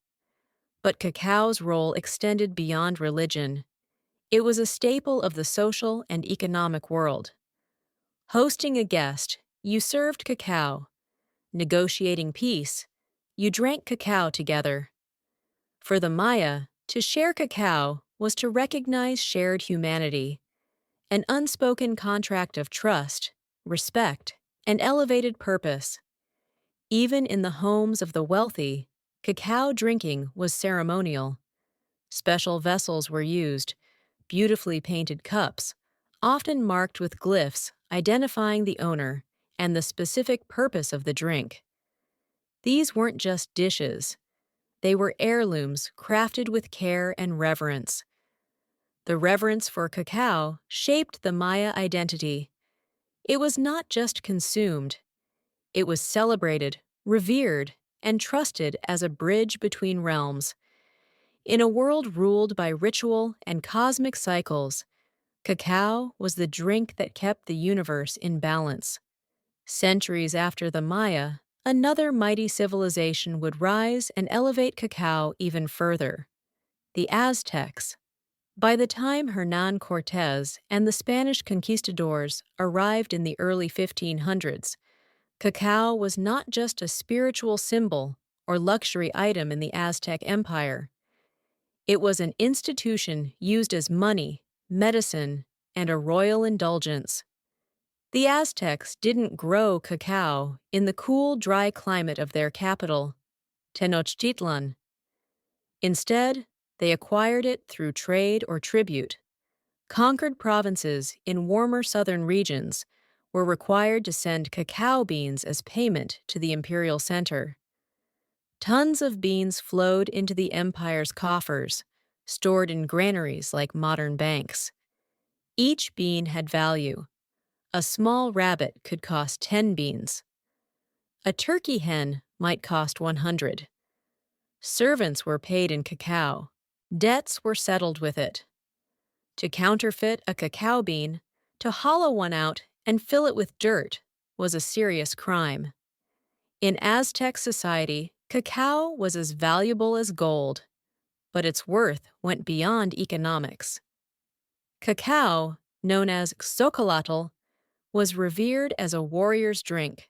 But cacao's role extended beyond religion. It was a staple of the social and economic world. Hosting a guest, you served cacao. Negotiating peace, you drank cacao together. For the Maya, to share cacao was to recognize shared humanity, an unspoken contract of trust, respect, and elevated purpose. Even in the homes of the wealthy, cacao drinking was ceremonial. Special vessels were used, beautifully painted cups, often marked with glyphs identifying the owner and the specific purpose of the drink. These weren't just dishes. They were heirlooms crafted with care and reverence. The reverence for cacao shaped the Maya identity. It was not just consumed. It was celebrated, revered, and trusted as a bridge between realms. In a world ruled by ritual and cosmic cycles, cacao was the drink that kept the universe in balance. Centuries after the Maya, another mighty civilization would rise and elevate cacao even further: the Aztecs. By the time Hernán Cortés and the Spanish conquistadors arrived in the early 1500s, cacao was not just a spiritual symbol or luxury item in the Aztec Empire. It was an institution used as money, medicine, and a royal indulgence. The Aztecs didn't grow cacao in the cool, dry climate of their capital, Tenochtitlan. Instead, they acquired it through trade or tribute. Conquered provinces in warmer southern regions were required to send cacao beans as payment to the imperial center. Tons of beans flowed into the empire's coffers, stored in granaries like modern banks. Each bean had value. A small rabbit could cost 10 beans. A turkey hen might cost 100. Servants were paid in cacao. Debts were settled with it. To counterfeit a cacao bean, to hollow one out and fill it with dirt, was a serious crime. In Aztec society, cacao was as valuable as gold, but its worth went beyond economics. Cacao, known as xocolotl, was revered as a warrior's drink.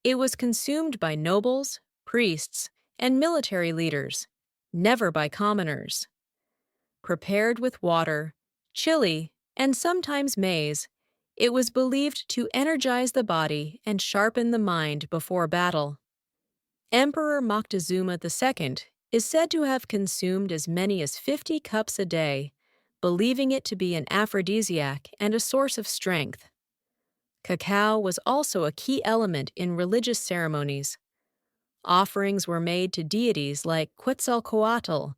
It was consumed by nobles, priests, and military leaders, never by commoners. Prepared with water, chili, and sometimes maize, it was believed to energize the body and sharpen the mind before battle. Emperor Moctezuma II is said to have consumed as many as 50 cups a day, believing it to be an aphrodisiac and a source of strength. Cacao was also a key element in religious ceremonies. Offerings were made to deities like Quetzalcoatl,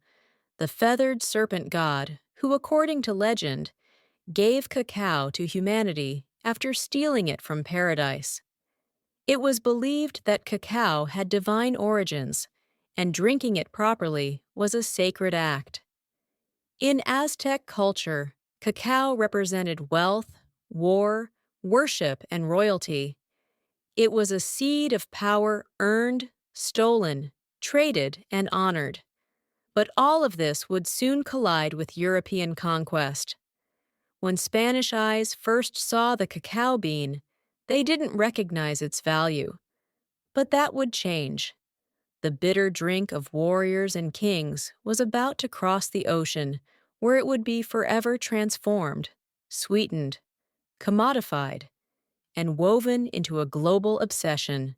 the feathered serpent god who, according to legend, gave cacao to humanity after stealing it from paradise. It was believed that cacao had divine origins, and drinking it properly was a sacred act. In Aztec culture, cacao represented wealth, war, worship, and royalty. It was a seed of power earned, stolen, traded, and honored. But all of this would soon collide with European conquest. When Spanish eyes first saw the cacao bean, they didn't recognize its value. But that would change. The bitter drink of warriors and kings was about to cross the ocean, where it would be forever transformed, sweetened, commodified, and woven into a global obsession.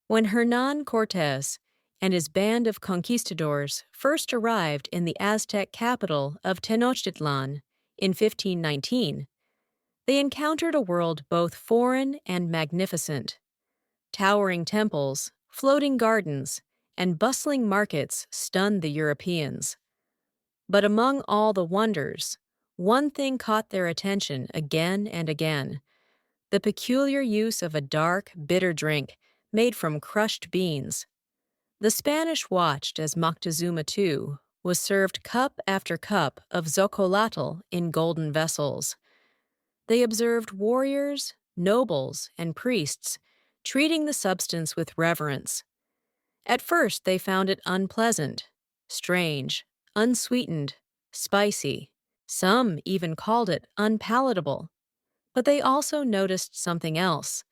When Hernán Cortés and his band of conquistadors first arrived in the Aztec capital of Tenochtitlan in 1519, They encountered a world both foreign and magnificent. Towering temples, floating gardens, and bustling markets stunned the Europeans. But among all the wonders, one thing caught their attention again and again: the peculiar use of a dark, bitter drink made from crushed beans. The Spanish watched as Moctezuma II was served cup after cup of zocolatl in golden vessels. They observed warriors, nobles, and priests treating the substance with reverence. At first, they found it unpleasant, strange, unsweetened, spicy. Some even called it unpalatable. But they also noticed something else: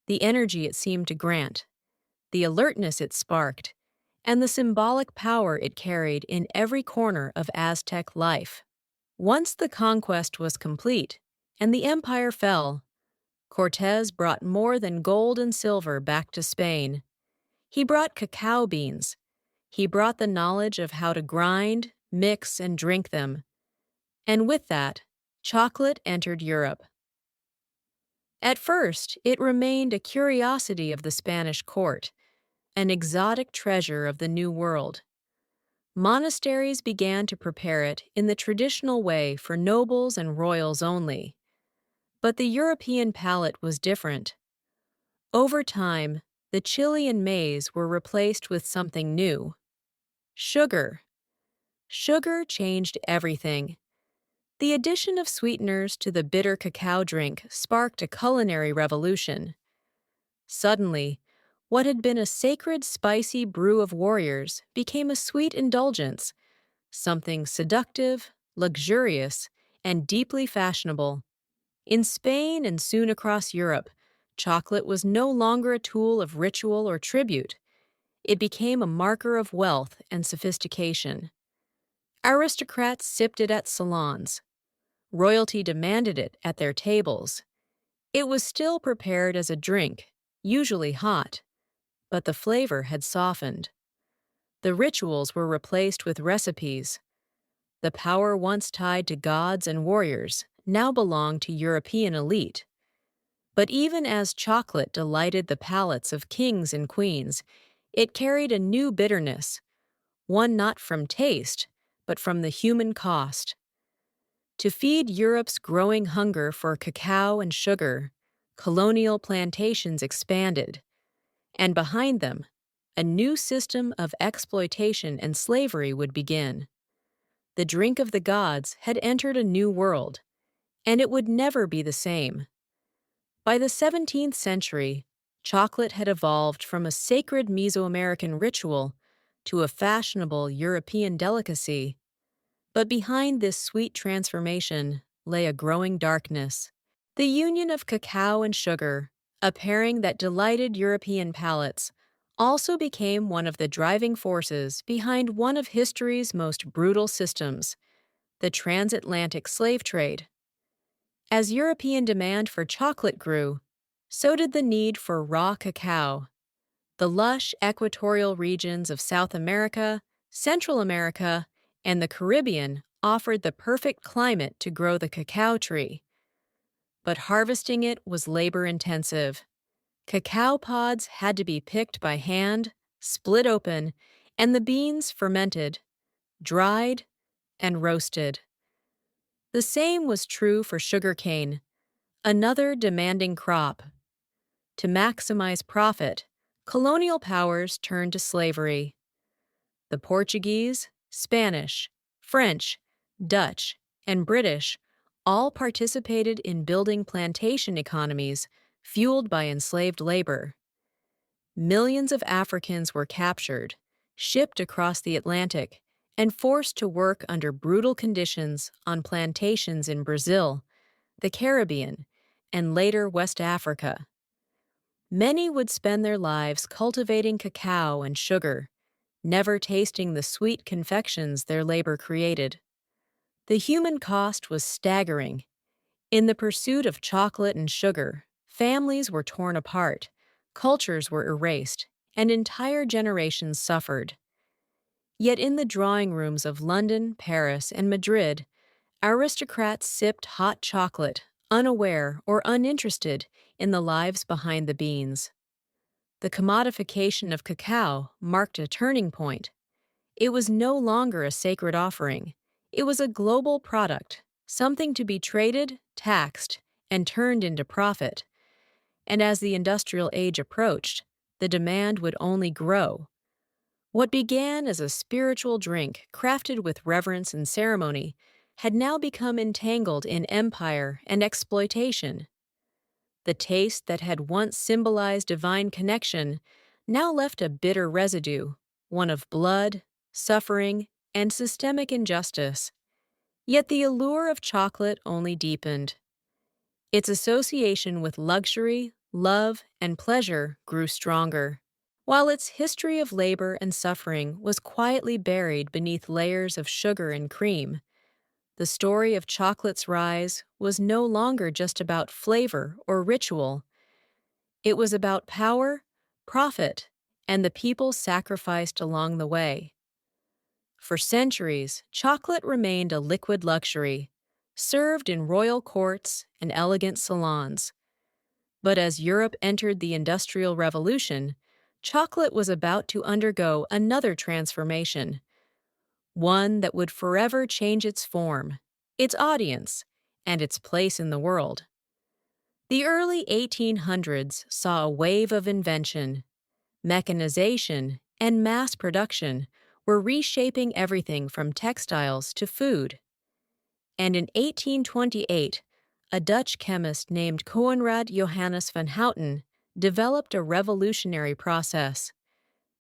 the energy it seemed to grant, the alertness it sparked, and the symbolic power it carried in every corner of Aztec life. Once the conquest was complete and the empire fell, Cortés brought more than gold and silver back to Spain. He brought cacao beans. He brought the knowledge of how to grind, mix, and drink them. And with that, chocolate entered Europe. At first, it remained a curiosity of the Spanish court, an exotic treasure of the New World. Monasteries began to prepare it in the traditional way for nobles and royals only. But the European palate was different. Over time, the chili and maize were replaced with something new: sugar. Sugar changed everything. The addition of sweeteners to the bitter cacao drink sparked a culinary revolution. Suddenly, what had been a sacred spicy brew of warriors became a sweet indulgence, something seductive, luxurious, and deeply fashionable. In Spain and soon across Europe, chocolate was no longer a tool of ritual or tribute. It became a marker of wealth and sophistication. Aristocrats sipped it at salons. Royalty demanded it at their tables. It was still prepared as a drink, usually hot, but the flavor had softened. The rituals were replaced with recipes. The power once tied to gods and warriors now belonged to European elite. But even as chocolate delighted the palates of kings and queens, it carried a new bitterness, one not from taste, but from the human cost. To feed Europe's growing hunger for cacao and sugar, colonial plantations expanded, and behind them, a new system of exploitation and slavery would begin. The drink of the gods had entered a new world, and it would never be the same. By the 17th century, chocolate had evolved from a sacred Mesoamerican ritual to a fashionable European delicacy. But behind this sweet transformation lay a growing darkness. The union of cacao and sugar, a pairing that delighted European palates, also became one of the driving forces behind one of history's most brutal systems: the transatlantic slave trade. As European demand for chocolate grew, so did the need for raw cacao. The lush equatorial regions of South America, Central America, and the Caribbean offered the perfect climate to grow the cacao tree. But harvesting it was labor-intensive. Cacao pods had to be picked by hand, split open, and the beans fermented, dried, and roasted. The same was true for sugarcane, another demanding crop. To maximize profit, colonial powers turned to slavery. The Portuguese, Spanish, French, Dutch, and British all participated in building plantation economies fueled by enslaved labor. Millions of Africans were captured, shipped across the Atlantic, and forced to work under brutal conditions on plantations in Brazil, the Caribbean, and later West Africa. Many would spend their lives cultivating cacao and sugar, never tasting the sweet confections their labor created. The human cost was staggering. In the pursuit of chocolate and sugar, families were torn apart, cultures were erased, and entire generations suffered. Yet in the drawing rooms of London, Paris, and Madrid, aristocrats sipped hot chocolate, unaware or uninterested in the lives behind the beans. The commodification of cacao marked a turning point. It was no longer a sacred offering. It was a global product, something to be traded, taxed, and turned into profit. And as the industrial age approached, the demand would only grow. What began as a spiritual drink crafted with reverence and ceremony had now become entangled in empire and exploitation. The taste that had once symbolized divine connection now left a bitter residue, one of blood, suffering, and systemic injustice. Yet the allure of chocolate only deepened. Its association with luxury, love, and pleasure grew stronger, while its history of labor and suffering was quietly buried beneath layers of sugar and cream. The story of chocolate's rise was no longer just about flavor or ritual. It was about power, profit, and the people sacrificed along the way. For centuries, chocolate remained a liquid luxury, served in royal courts and elegant salons. But as Europe entered the Industrial Revolution, chocolate was about to undergo another transformation, one that would forever change its form, its audience, and its place in the world. The early 1800s saw a wave of invention. Mechanization and mass production were reshaping everything from textiles to food. And in 1828, a Dutch chemist named Coenraad Johannes van Houten developed a revolutionary process.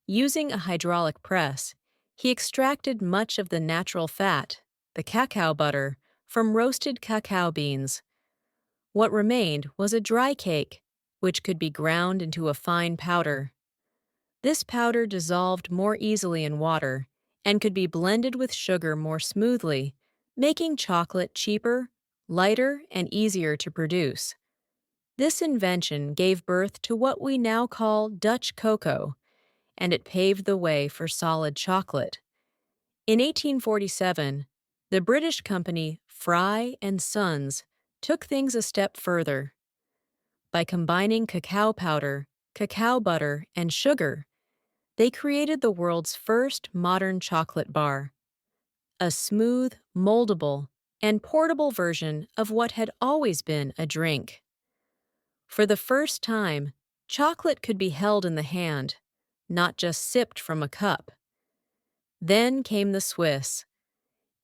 Using a hydraulic press, he extracted much of the natural fat, the cacao butter, from roasted cacao beans. What remained was a dry cake, which could be ground into a fine powder. This powder dissolved more easily in water and could be blended with sugar more smoothly, making chocolate cheaper, lighter, and easier to produce. This invention gave birth to what we now call Dutch cocoa, and it paved the way for solid chocolate. In 1847, the British company Fry and Sons took things a step further. By combining cacao powder, cacao butter, and sugar, they created the world's first modern chocolate bar, a smooth, moldable, and portable version of what had always been a drink. For the first time, chocolate could be held in the hand, not just sipped from a cup. Then came the Swiss.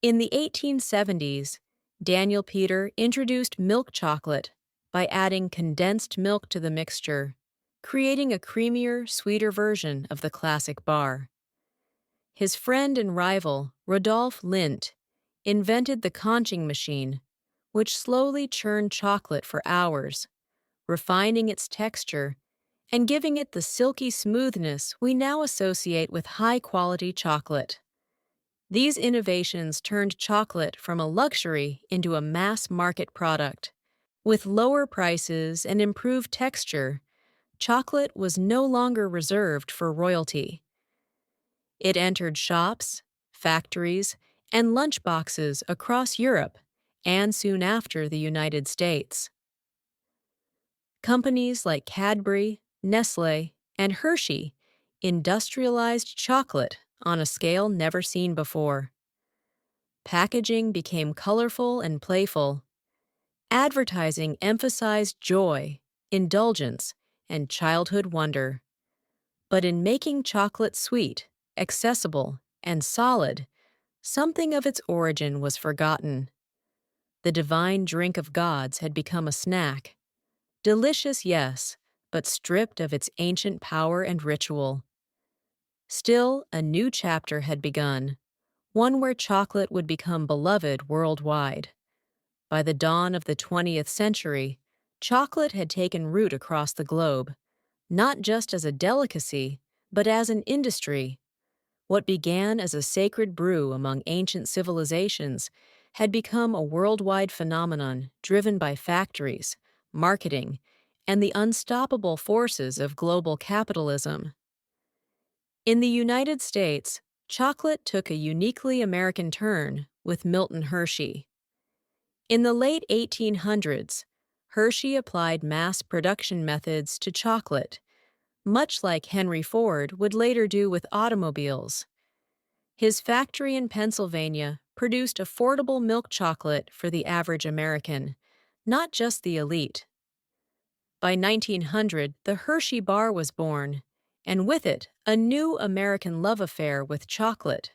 In the 1870s, Daniel Peter introduced milk chocolate by adding condensed milk to the mixture, creating a creamier, sweeter version of the classic bar. His friend and rival, Rodolphe Lindt, invented the conching machine, which slowly churned chocolate for hours, refining its texture and giving it the silky smoothness we now associate with high-quality chocolate. These innovations turned chocolate from a luxury into a mass-market product. With lower prices and improved texture, chocolate was no longer reserved for royalty. It entered shops, factories, and lunchboxes across Europe and soon after the United States. Companies like Cadbury, Nestle, and Hershey industrialized chocolate on a scale never seen before. Packaging became colorful and playful. Advertising emphasized joy, indulgence, and childhood wonder. But in making chocolate sweet, accessible, and solid, something of its origin was forgotten. The divine drink of gods had become a snack. Delicious, yes, but stripped of its ancient power and ritual. Still, a new chapter had begun, one where chocolate would become beloved worldwide. By the dawn of the 20th century, chocolate had taken root across the globe, not just as a delicacy, but as an industry. What began as a sacred brew among ancient civilizations had become a worldwide phenomenon driven by factories, marketing, and the unstoppable forces of global capitalism. In the United States, chocolate took a uniquely American turn with Milton Hershey. In the late 1800s, Hershey applied mass production methods to chocolate, much like Henry Ford would later do with automobiles. His factory in Pennsylvania produced affordable milk chocolate for the average American, not just the elite. By 1900, the Hershey bar was born, and with it, a new American love affair with chocolate.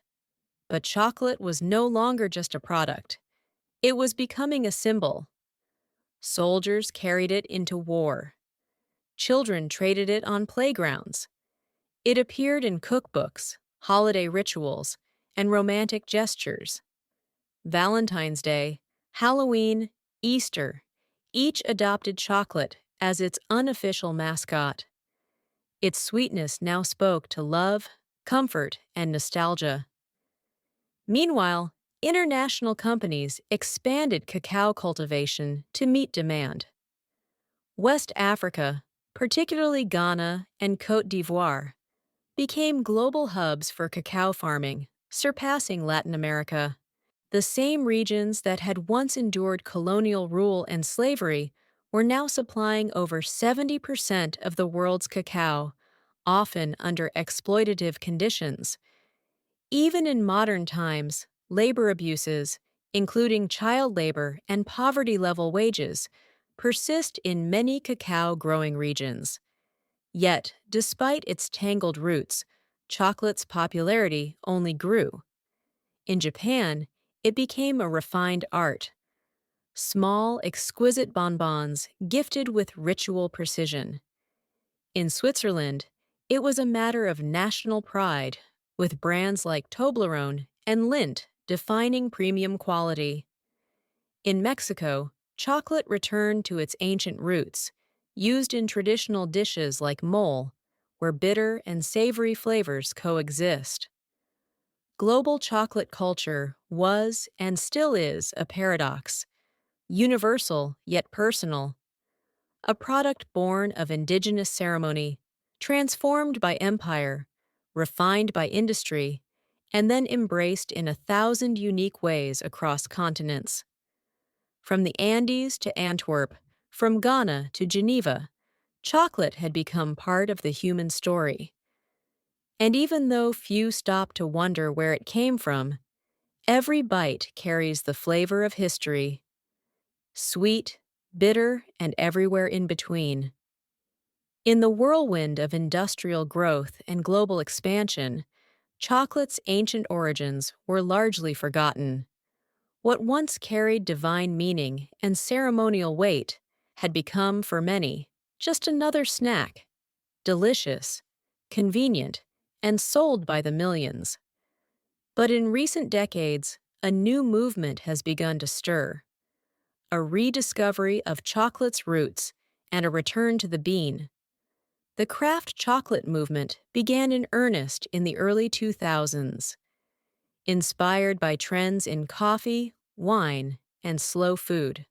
But chocolate was no longer just a product. It was becoming a symbol. Soldiers carried it into war. Children traded it on playgrounds. It appeared in cookbooks, holiday rituals, and romantic gestures. Valentine's Day, Halloween, Easter, each adopted chocolate as its unofficial mascot. Its sweetness now spoke to love, comfort, and nostalgia. Meanwhile, international companies expanded cacao cultivation to meet demand. West Africa, particularly Ghana and Côte d'Ivoire, became global hubs for cacao farming, surpassing Latin America. The same regions that had once endured colonial rule and slavery were now supplying over 70% of the world's cacao, often under exploitative conditions. Even in modern times, labor abuses, including child labor and poverty-level wages, persist in many cacao-growing regions. Yet, despite its tangled roots, chocolate's popularity only grew. In Japan, it became a refined art. Small, exquisite bonbons gifted with ritual precision. In Switzerland, it was a matter of national pride, with brands like Toblerone and Lindt defining premium quality. In Mexico, chocolate returned to its ancient roots, used in traditional dishes like mole, where bitter and savory flavors coexist. Global chocolate culture was and still is a paradox, universal yet personal, a product born of indigenous ceremony, transformed by empire, refined by industry, and then embraced in 1,000 unique ways across continents. From the Andes to Antwerp, from Ghana to Geneva, chocolate had become part of the human story. And even though few stop to wonder where it came from, every bite carries the flavor of history. Sweet, bitter, and everywhere in between. In the whirlwind of industrial growth and global expansion, chocolate's ancient origins were largely forgotten. What once carried divine meaning and ceremonial weight had become, for many, just another snack. Delicious, convenient, and sold by the millions. But in recent decades, a new movement has begun to stir. A rediscovery of chocolate's roots and a return to the bean. The craft chocolate movement began in earnest in the early 2000s. Inspired by trends in coffee, wine, and slow food.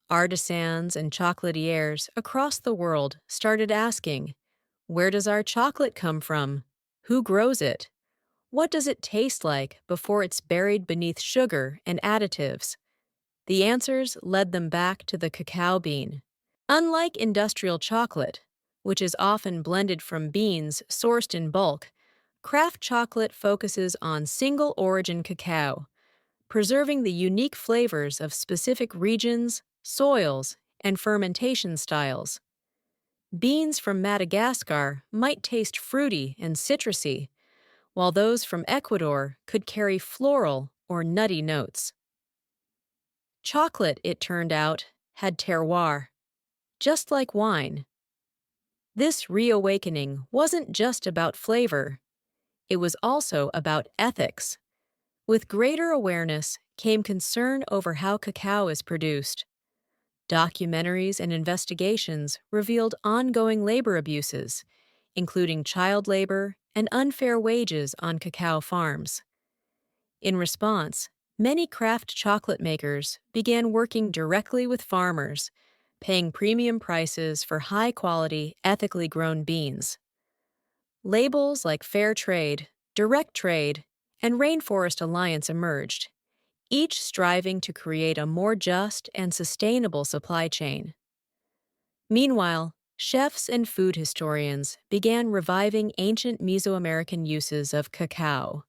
Artisans and chocolatiers across the world started asking, where does our chocolate come from? Who grows it? What does it taste like before it's buried beneath sugar and additives? The answers led them back to the cacao bean. Unlike industrial chocolate, which is often blended from beans sourced in bulk, craft chocolate focuses on single-origin cacao, preserving the unique flavors of specific regions, soils, and fermentation styles. Beans from Madagascar might taste fruity and citrusy, while those from Ecuador could carry floral or nutty notes. Chocolate, it turned out, had terroir, just like wine. This reawakening wasn't just about flavor, it was also about ethics. With greater awareness came concern over how cacao is produced. Documentaries and investigations revealed ongoing labor abuses, including child labor and unfair wages on cacao farms. In response, many craft chocolate makers began working directly with farmers, paying premium prices for high-quality, ethically grown beans. Labels like Fair Trade, Direct Trade, and Rainforest Alliance emerged, each striving to create a more just and sustainable supply chain. Meanwhile, chefs and food historians began reviving ancient Mesoamerican uses of cacao.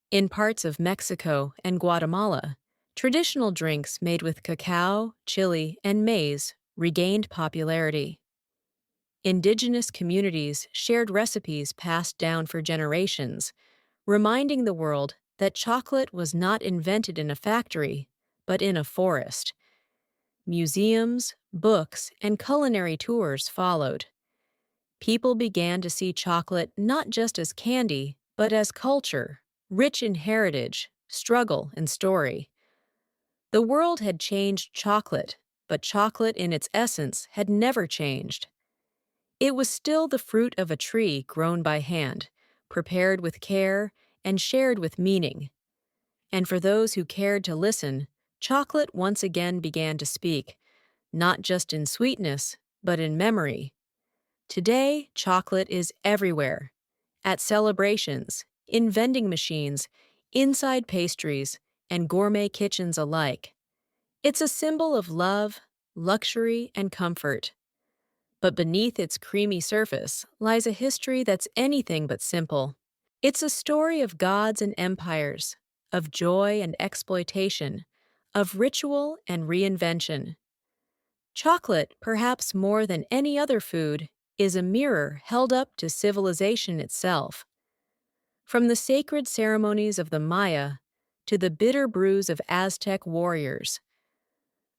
In parts of Mexico and Guatemala, traditional drinks made with cacao, chili, and maize regained popularity. Indigenous communities shared recipes passed down for generations, reminding the world that chocolate was not invented in a factory, but in a forest. Museums, books, and culinary tours followed. People began to see chocolate not just as candy, but as culture, rich in heritage, struggle, and story. The world had changed chocolate, but chocolate in its essence had never changed. It was still the fruit of a tree grown by hand, prepared with care, and shared with meaning. And for those who cared to listen, chocolate once again began to speak, not just in sweetness, but in memory. Today, chocolate is everywhere. At celebrations, in vending machines, inside pastries, and gourmet kitchens alike. It's a symbol of love, luxury, and comfort. But beneath its creamy surface lies a history that's anything but simple. It's a story of gods and empires, of joy and exploitation, of ritual and reinvention. Chocolate, perhaps more than any other food, is a mirror held up to civilization itself. From the sacred ceremonies of the Maya to the bitter brews of Aztec warriors,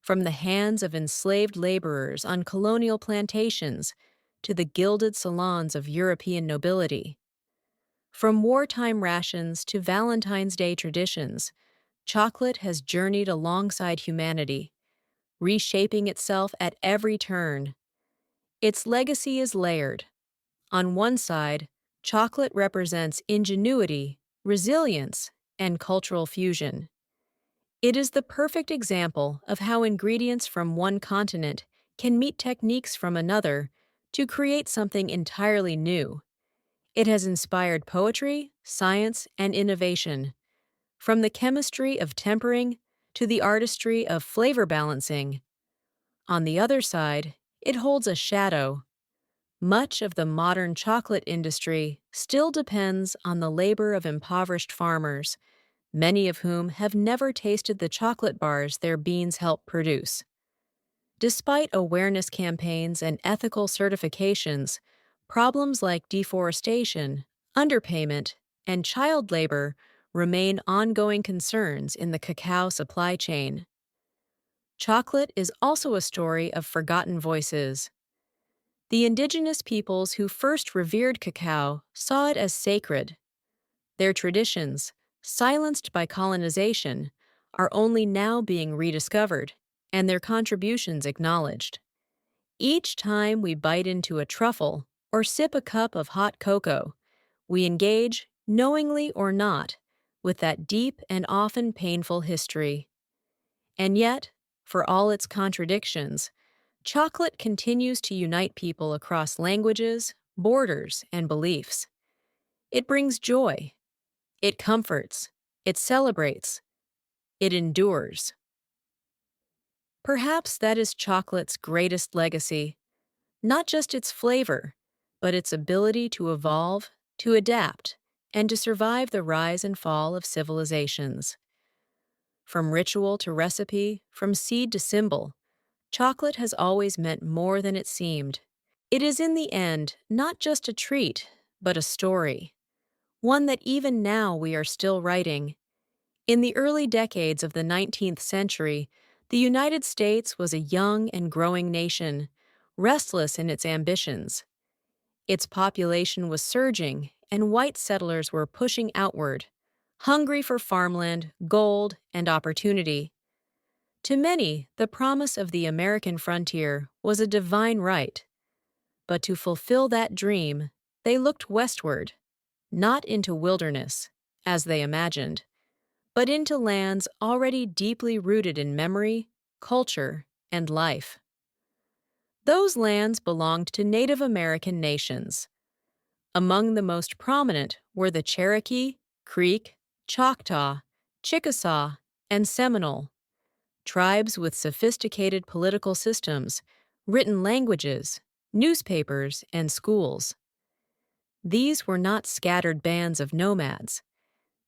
from the hands of enslaved laborers on colonial plantations to the gilded salons of European nobility, from wartime rations to Valentine's Day traditions, chocolate has journeyed alongside humanity, reshaping itself at every turn. Its legacy is layered. On one side, chocolate represents ingenuity, resilience, and cultural fusion. It is the perfect example of how ingredients from one continent can meet techniques from another to create something entirely new. It has inspired poetry, science, and innovation, from the chemistry of tempering to the artistry of flavor balancing. On the other side, it holds a shadow. Much of the modern chocolate industry still depends on the labor of impoverished farmers, many of whom have never tasted the chocolate bars their beans help produce. Despite awareness campaigns and ethical certifications, problems like deforestation, underpayment, and child labor remain ongoing concerns in the cacao supply chain. Chocolate is also a story of forgotten voices. The indigenous peoples who first revered cacao saw it as sacred. Their traditions, silenced by colonization, are only now being rediscovered, and their contributions acknowledged. Each time we bite into a truffle or sip a cup of hot cocoa, we engage, knowingly or not, with that deep and often painful history. And yet, for all its contradictions, chocolate continues to unite people across languages, borders, and beliefs. It brings joy. It comforts. It celebrates. It endures. Perhaps that is chocolate's greatest legacy, not just its flavor, but its ability to evolve, to adapt, and to survive the rise and fall of civilizations. From ritual to recipe, from seed to symbol, chocolate has always meant more than it seemed. It is in the end not just a treat, but a story, one that even now we are still writing. In the early decades of the 19th century, the United States was a young and growing nation, restless in its ambitions. Its population was surging, and white settlers were pushing outward, hungry for farmland, gold, and opportunity. To many, the promise of the American frontier was a divine right. But to fulfill that dream, they looked westward, not into wilderness, as they imagined, but into lands already deeply rooted in memory, culture, and life. Those lands belonged to Native American nations. Among the most prominent were the Cherokee, Creek, Choctaw, Chickasaw, and Seminole, tribes with sophisticated political systems, written languages, newspapers, and schools. These were not scattered bands of nomads.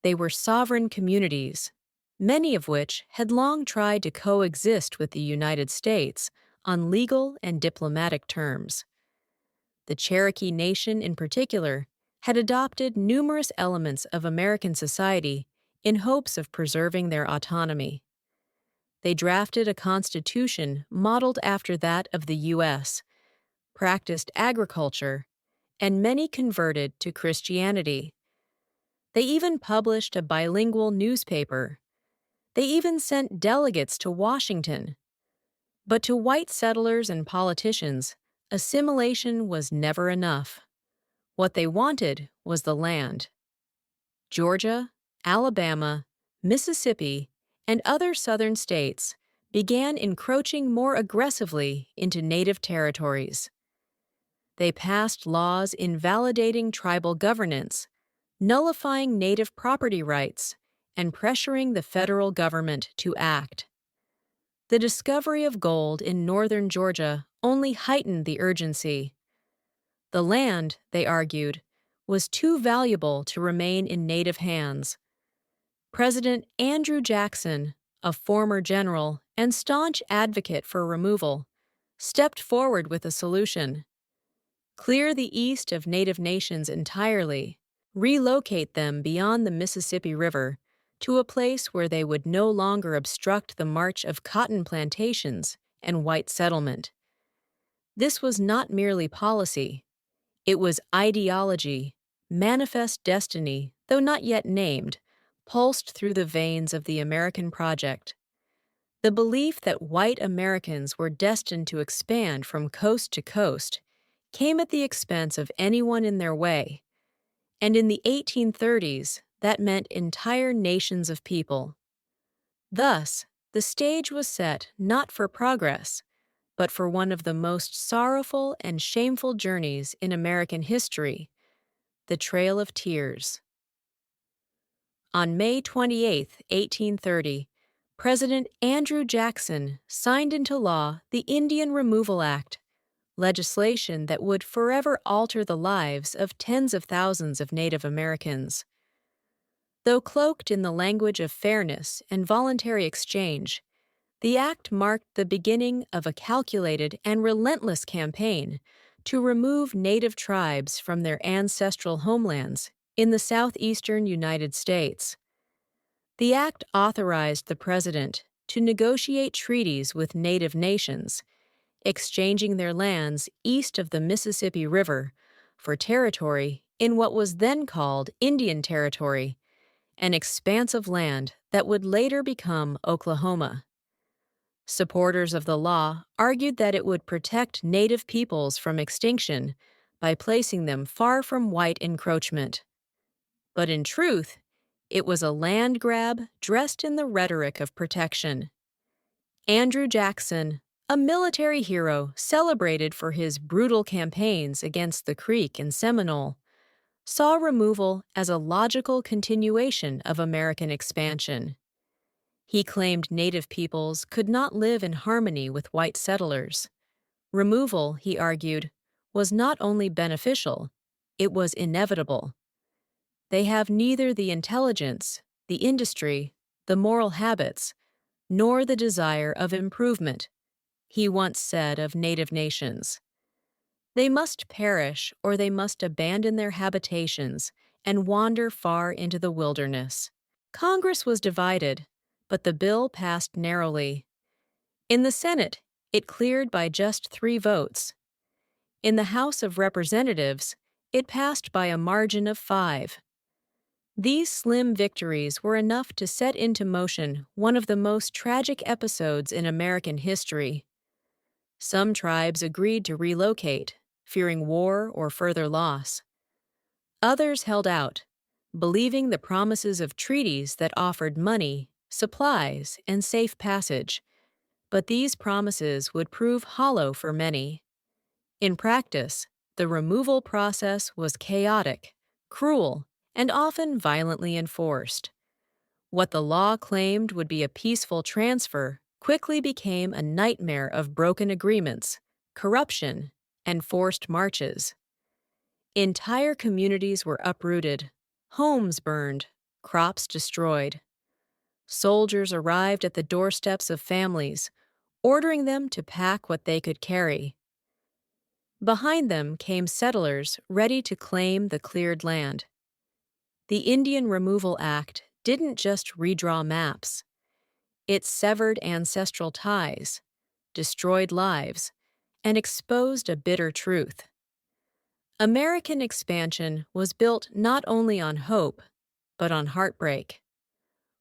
They were sovereign communities, many of which had long tried to coexist with the United States on legal and diplomatic terms. The Cherokee Nation, in particular, had adopted numerous elements of American society in hopes of preserving their autonomy. They drafted a constitution modeled after that of the U.S., practiced agriculture, and many converted to Christianity. They even published a bilingual newspaper. They even sent delegates to Washington. But to white settlers and politicians, assimilation was never enough. What they wanted was the land. Georgia, Alabama, Mississippi, and other southern states began encroaching more aggressively into native territories. They passed laws invalidating tribal governance, nullifying native property rights, and pressuring the federal government to act. The discovery of gold in northern Georgia only heightened the urgency. The land, they argued, was too valuable to remain in native hands. President Andrew Jackson, a former general and staunch advocate for removal, stepped forward with a solution. Clear the east of native nations entirely, relocate them beyond the Mississippi River to a place where they would no longer obstruct the march of cotton plantations and white settlement. This was not merely policy. It was ideology, manifest destiny, though not yet named, pulsed through the veins of the American project. The belief that white Americans were destined to expand from coast to coast came at the expense of anyone in their way, and in the 1830s, that meant entire nations of people. Thus, the stage was set not for progress, but for one of the most sorrowful and shameful journeys in American history, the Trail of Tears. On May 28, 1830, President Andrew Jackson signed into law the Indian Removal Act, legislation that would forever alter the lives of tens of thousands of Native Americans. Though cloaked in the language of fairness and voluntary exchange, the act marked the beginning of a calculated and relentless campaign to remove Native tribes from their ancestral homelands in the southeastern United States. The act authorized the president to negotiate treaties with Native nations, exchanging their lands east of the Mississippi River for territory in what was then called Indian Territory, an expanse of land that would later become Oklahoma. Supporters of the law argued that it would protect Native peoples from extinction by placing them far from white encroachment. But in truth, it was a land grab dressed in the rhetoric of protection. Andrew Jackson, a military hero celebrated for his brutal campaigns against the Creek and Seminole, saw removal as a logical continuation of American expansion. He claimed Native peoples could not live in harmony with white settlers. Removal, he argued, was not only beneficial, it was inevitable. They have neither the intelligence, the industry, the moral habits, nor the desire of improvement, he once said of Native nations. They must perish or they must abandon their habitations and wander far into the wilderness. Congress was divided, but the bill passed narrowly. In the Senate, it cleared by just 3 votes. In the House of Representatives, it passed by a margin of 5. These slim victories were enough to set into motion one of the most tragic episodes in American history. Some tribes agreed to relocate, fearing war or further loss. Others held out, believing the promises of treaties that offered money, supplies, and safe passage, but these promises would prove hollow for many. In practice, the removal process was chaotic, cruel, and often violently enforced. What the law claimed would be a peaceful transfer quickly became a nightmare of broken agreements, corruption, and forced marches. Entire communities were uprooted, homes burned, crops destroyed. Soldiers arrived at the doorsteps of families, ordering them to pack what they could carry. Behind them came settlers ready to claim the cleared land. The Indian Removal Act didn't just redraw maps. It severed ancestral ties, destroyed lives, and exposed a bitter truth. American expansion was built not only on hope, but on heartbreak.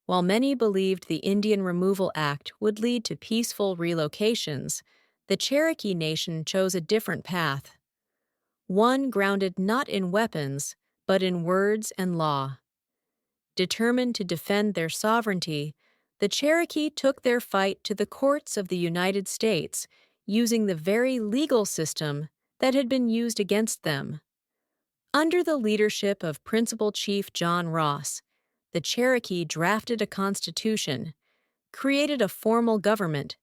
While many believed the Indian Removal Act would lead to peaceful relocations, the Cherokee Nation chose a different path. One grounded not in weapons, but in words and law. Determined to defend their sovereignty, the Cherokee took their fight to the courts of the United States, using the very legal system that had been used against them. Under the leadership of Principal Chief John Ross, the Cherokee drafted a constitution, created a formal government,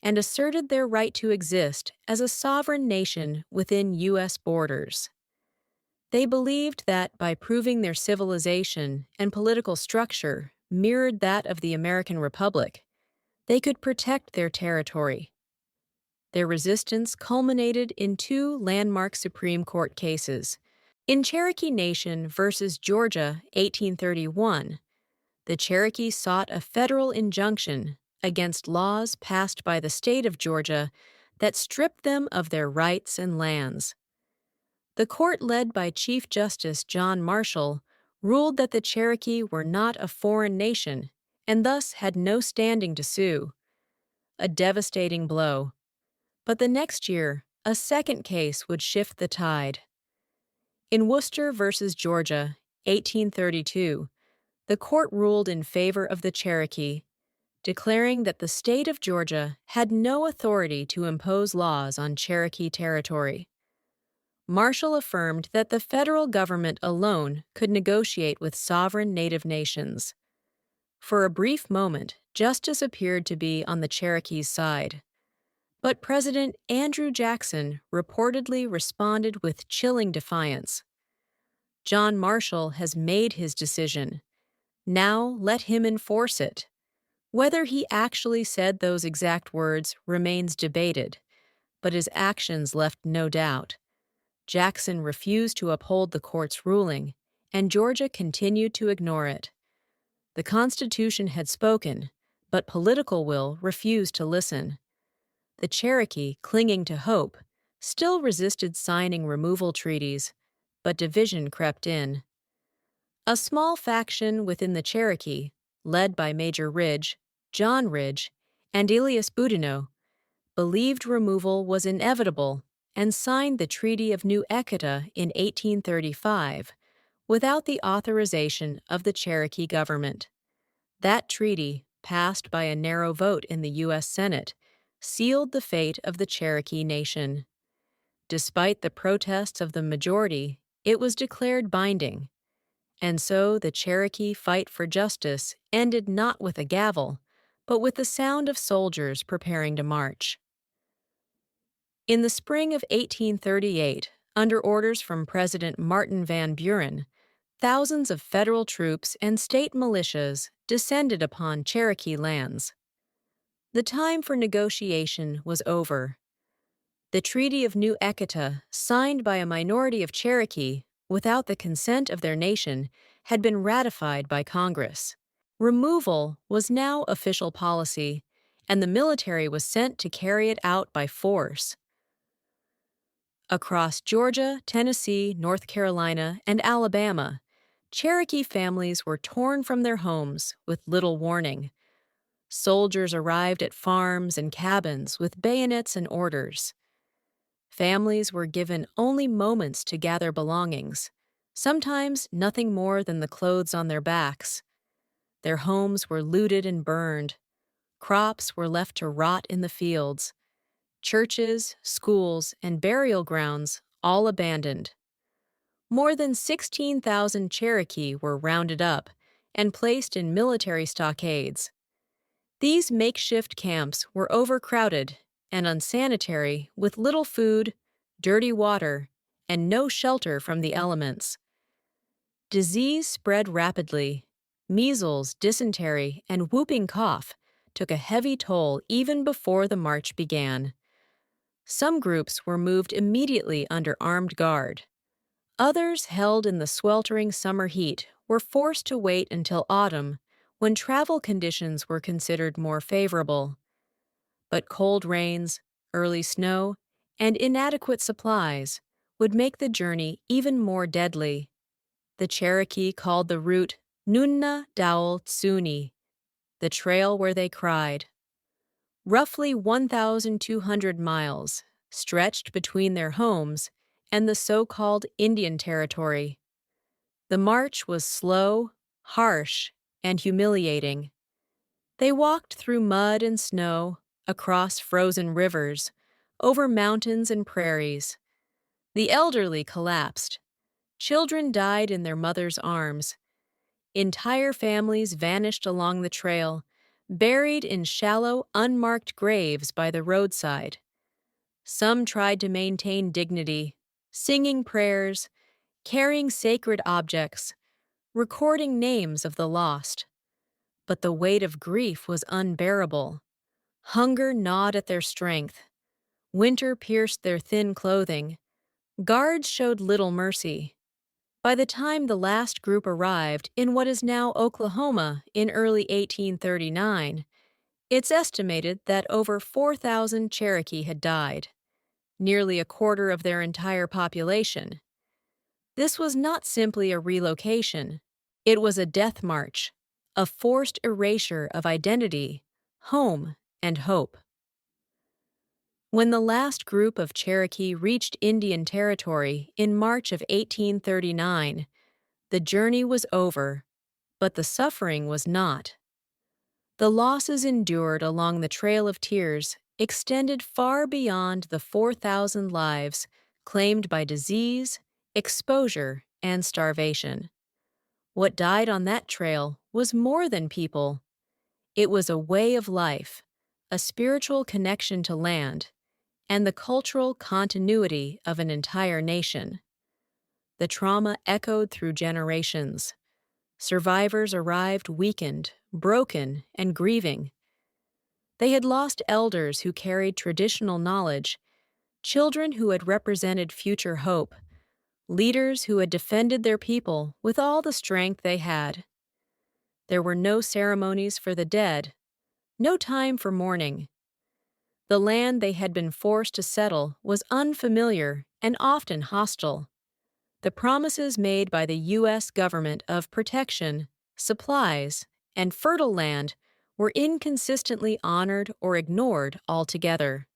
and asserted their right to exist as a sovereign nation within U.S. borders. They believed that by proving their civilization and political structure mirrored that of the American Republic, they could protect their territory. Their resistance culminated in two landmark Supreme Court cases. In Cherokee Nation versus Georgia, 1831, the Cherokee sought a federal injunction against laws passed by the state of Georgia that stripped them of their rights and lands. The court led by Chief Justice John Marshall ruled that the Cherokee were not a foreign nation and thus had no standing to sue. A devastating blow. But the next year, a second case would shift the tide. In Worcester versus Georgia, 1832, the court ruled in favor of the Cherokee, declaring that the state of Georgia had no authority to impose laws on Cherokee territory. Marshall affirmed that the federal government alone could negotiate with sovereign native nations. For a brief moment, justice appeared to be on the Cherokee's side. But President Andrew Jackson reportedly responded with chilling defiance. John Marshall has made his decision. Now let him enforce it. Whether he actually said those exact words remains debated, but his actions left no doubt. Jackson refused to uphold the court's ruling, and Georgia continued to ignore it. The Constitution had spoken, but political will refused to listen. The Cherokee, clinging to hope, still resisted signing removal treaties, but division crept in. A small faction within the Cherokee, led by Major Ridge, John Ridge, and Elias Boudinot, believed removal was inevitable and signed the Treaty of New Echeta in 1835 without the authorization of the Cherokee government. That treaty, passed by a narrow vote in the U.S. Senate, sealed the fate of the Cherokee Nation. Despite the protests of the majority, it was declared binding. And so the Cherokee fight for justice ended not with a gavel, but with the sound of soldiers preparing to march. In the spring of 1838, under orders from President Martin Van Buren, thousands of federal troops and state militias descended upon Cherokee lands. The time for negotiation was over. The Treaty of New Echeta, signed by a minority of Cherokee without the consent of their nation, had been ratified by Congress. Removal was now official policy, and the military was sent to carry it out by force. Across Georgia, Tennessee, North Carolina, and Alabama, Cherokee families were torn from their homes with little warning. Soldiers arrived at farms and cabins with bayonets and orders. Families were given only moments to gather belongings, sometimes nothing more than the clothes on their backs. Their homes were looted and burned. Crops were left to rot in the fields. Churches, schools, and burial grounds all abandoned. More than 16,000 Cherokee were rounded up and placed in military stockades. These makeshift camps were overcrowded and unsanitary, with little food, dirty water, and no shelter from the elements. Disease spread rapidly. Measles, dysentery, and whooping cough took a heavy toll even before the march began. Some groups were moved immediately under armed guard. Others, held in the sweltering summer heat, were forced to wait until autumn, when travel conditions were considered more favorable. But cold rains, early snow, and inadequate supplies would make the journey even more deadly. The Cherokee called the route Nunna Dowel Tsuni, the trail where they cried. Roughly 1,200 miles stretched between their homes and the so-called Indian Territory. The march was slow, harsh, and humiliating. They walked through mud and snow, across frozen rivers, over mountains and prairies. The elderly collapsed. Children died in their mothers' arms. Entire families vanished along the trail, buried in shallow, unmarked graves by the roadside. Some tried to maintain dignity, singing prayers, carrying sacred objects, recording names of the lost. But the weight of grief was unbearable. Hunger gnawed at their strength. Winter pierced their thin clothing. Guards showed little mercy. By the time the last group arrived in what is now Oklahoma in early 1839, it's estimated that over 4,000 Cherokee had died, nearly a quarter of their entire population. This was not simply a relocation. It was a death march, a forced erasure of identity, home, and hope. When the last group of Cherokee reached Indian Territory in March of 1839, the journey was over, but the suffering was not. The losses endured along the Trail of Tears extended far beyond the 4,000 lives claimed by disease, exposure, and starvation. What died on that trail was more than people. It was a way of life, a spiritual connection to land, and the cultural continuity of an entire nation. The trauma echoed through generations. Survivors arrived weakened, broken, and grieving. They had lost elders who carried traditional knowledge, children who had represented future hope, leaders who had defended their people with all the strength they had. There were no ceremonies for the dead, no time for mourning. The land they had been forced to settle was unfamiliar and often hostile. The promises made by the U.S. government of protection, supplies, and fertile land were inconsistently honored or ignored altogether.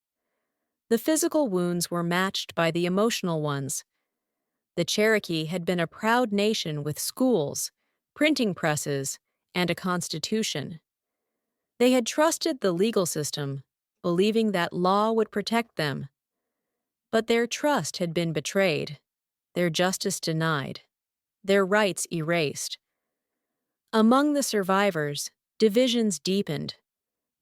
The physical wounds were matched by the emotional ones. The Cherokee had been a proud nation with schools, printing presses, and a constitution. They had trusted the legal system, believing that law would protect them. But their trust had been betrayed, their justice denied, their rights erased. Among the survivors, divisions deepened.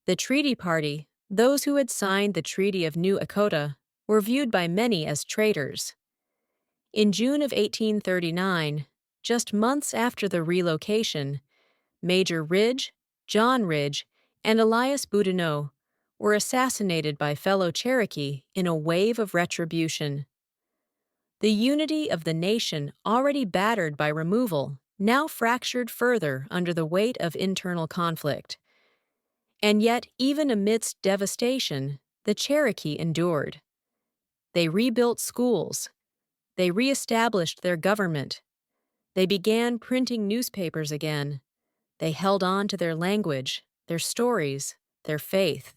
The treaty party, those who had signed the Treaty of New Echota, were viewed by many as traitors. In June of 1839, just months after the relocation, Major Ridge, John Ridge, and Elias Boudinot were assassinated by fellow Cherokee in a wave of retribution. The unity of the nation, already battered by removal, now fractured further under the weight of internal conflict. And yet, even amidst devastation, the Cherokee endured. They rebuilt schools. They reestablished their government. They began printing newspapers again. They held on to their language, their stories, their faith.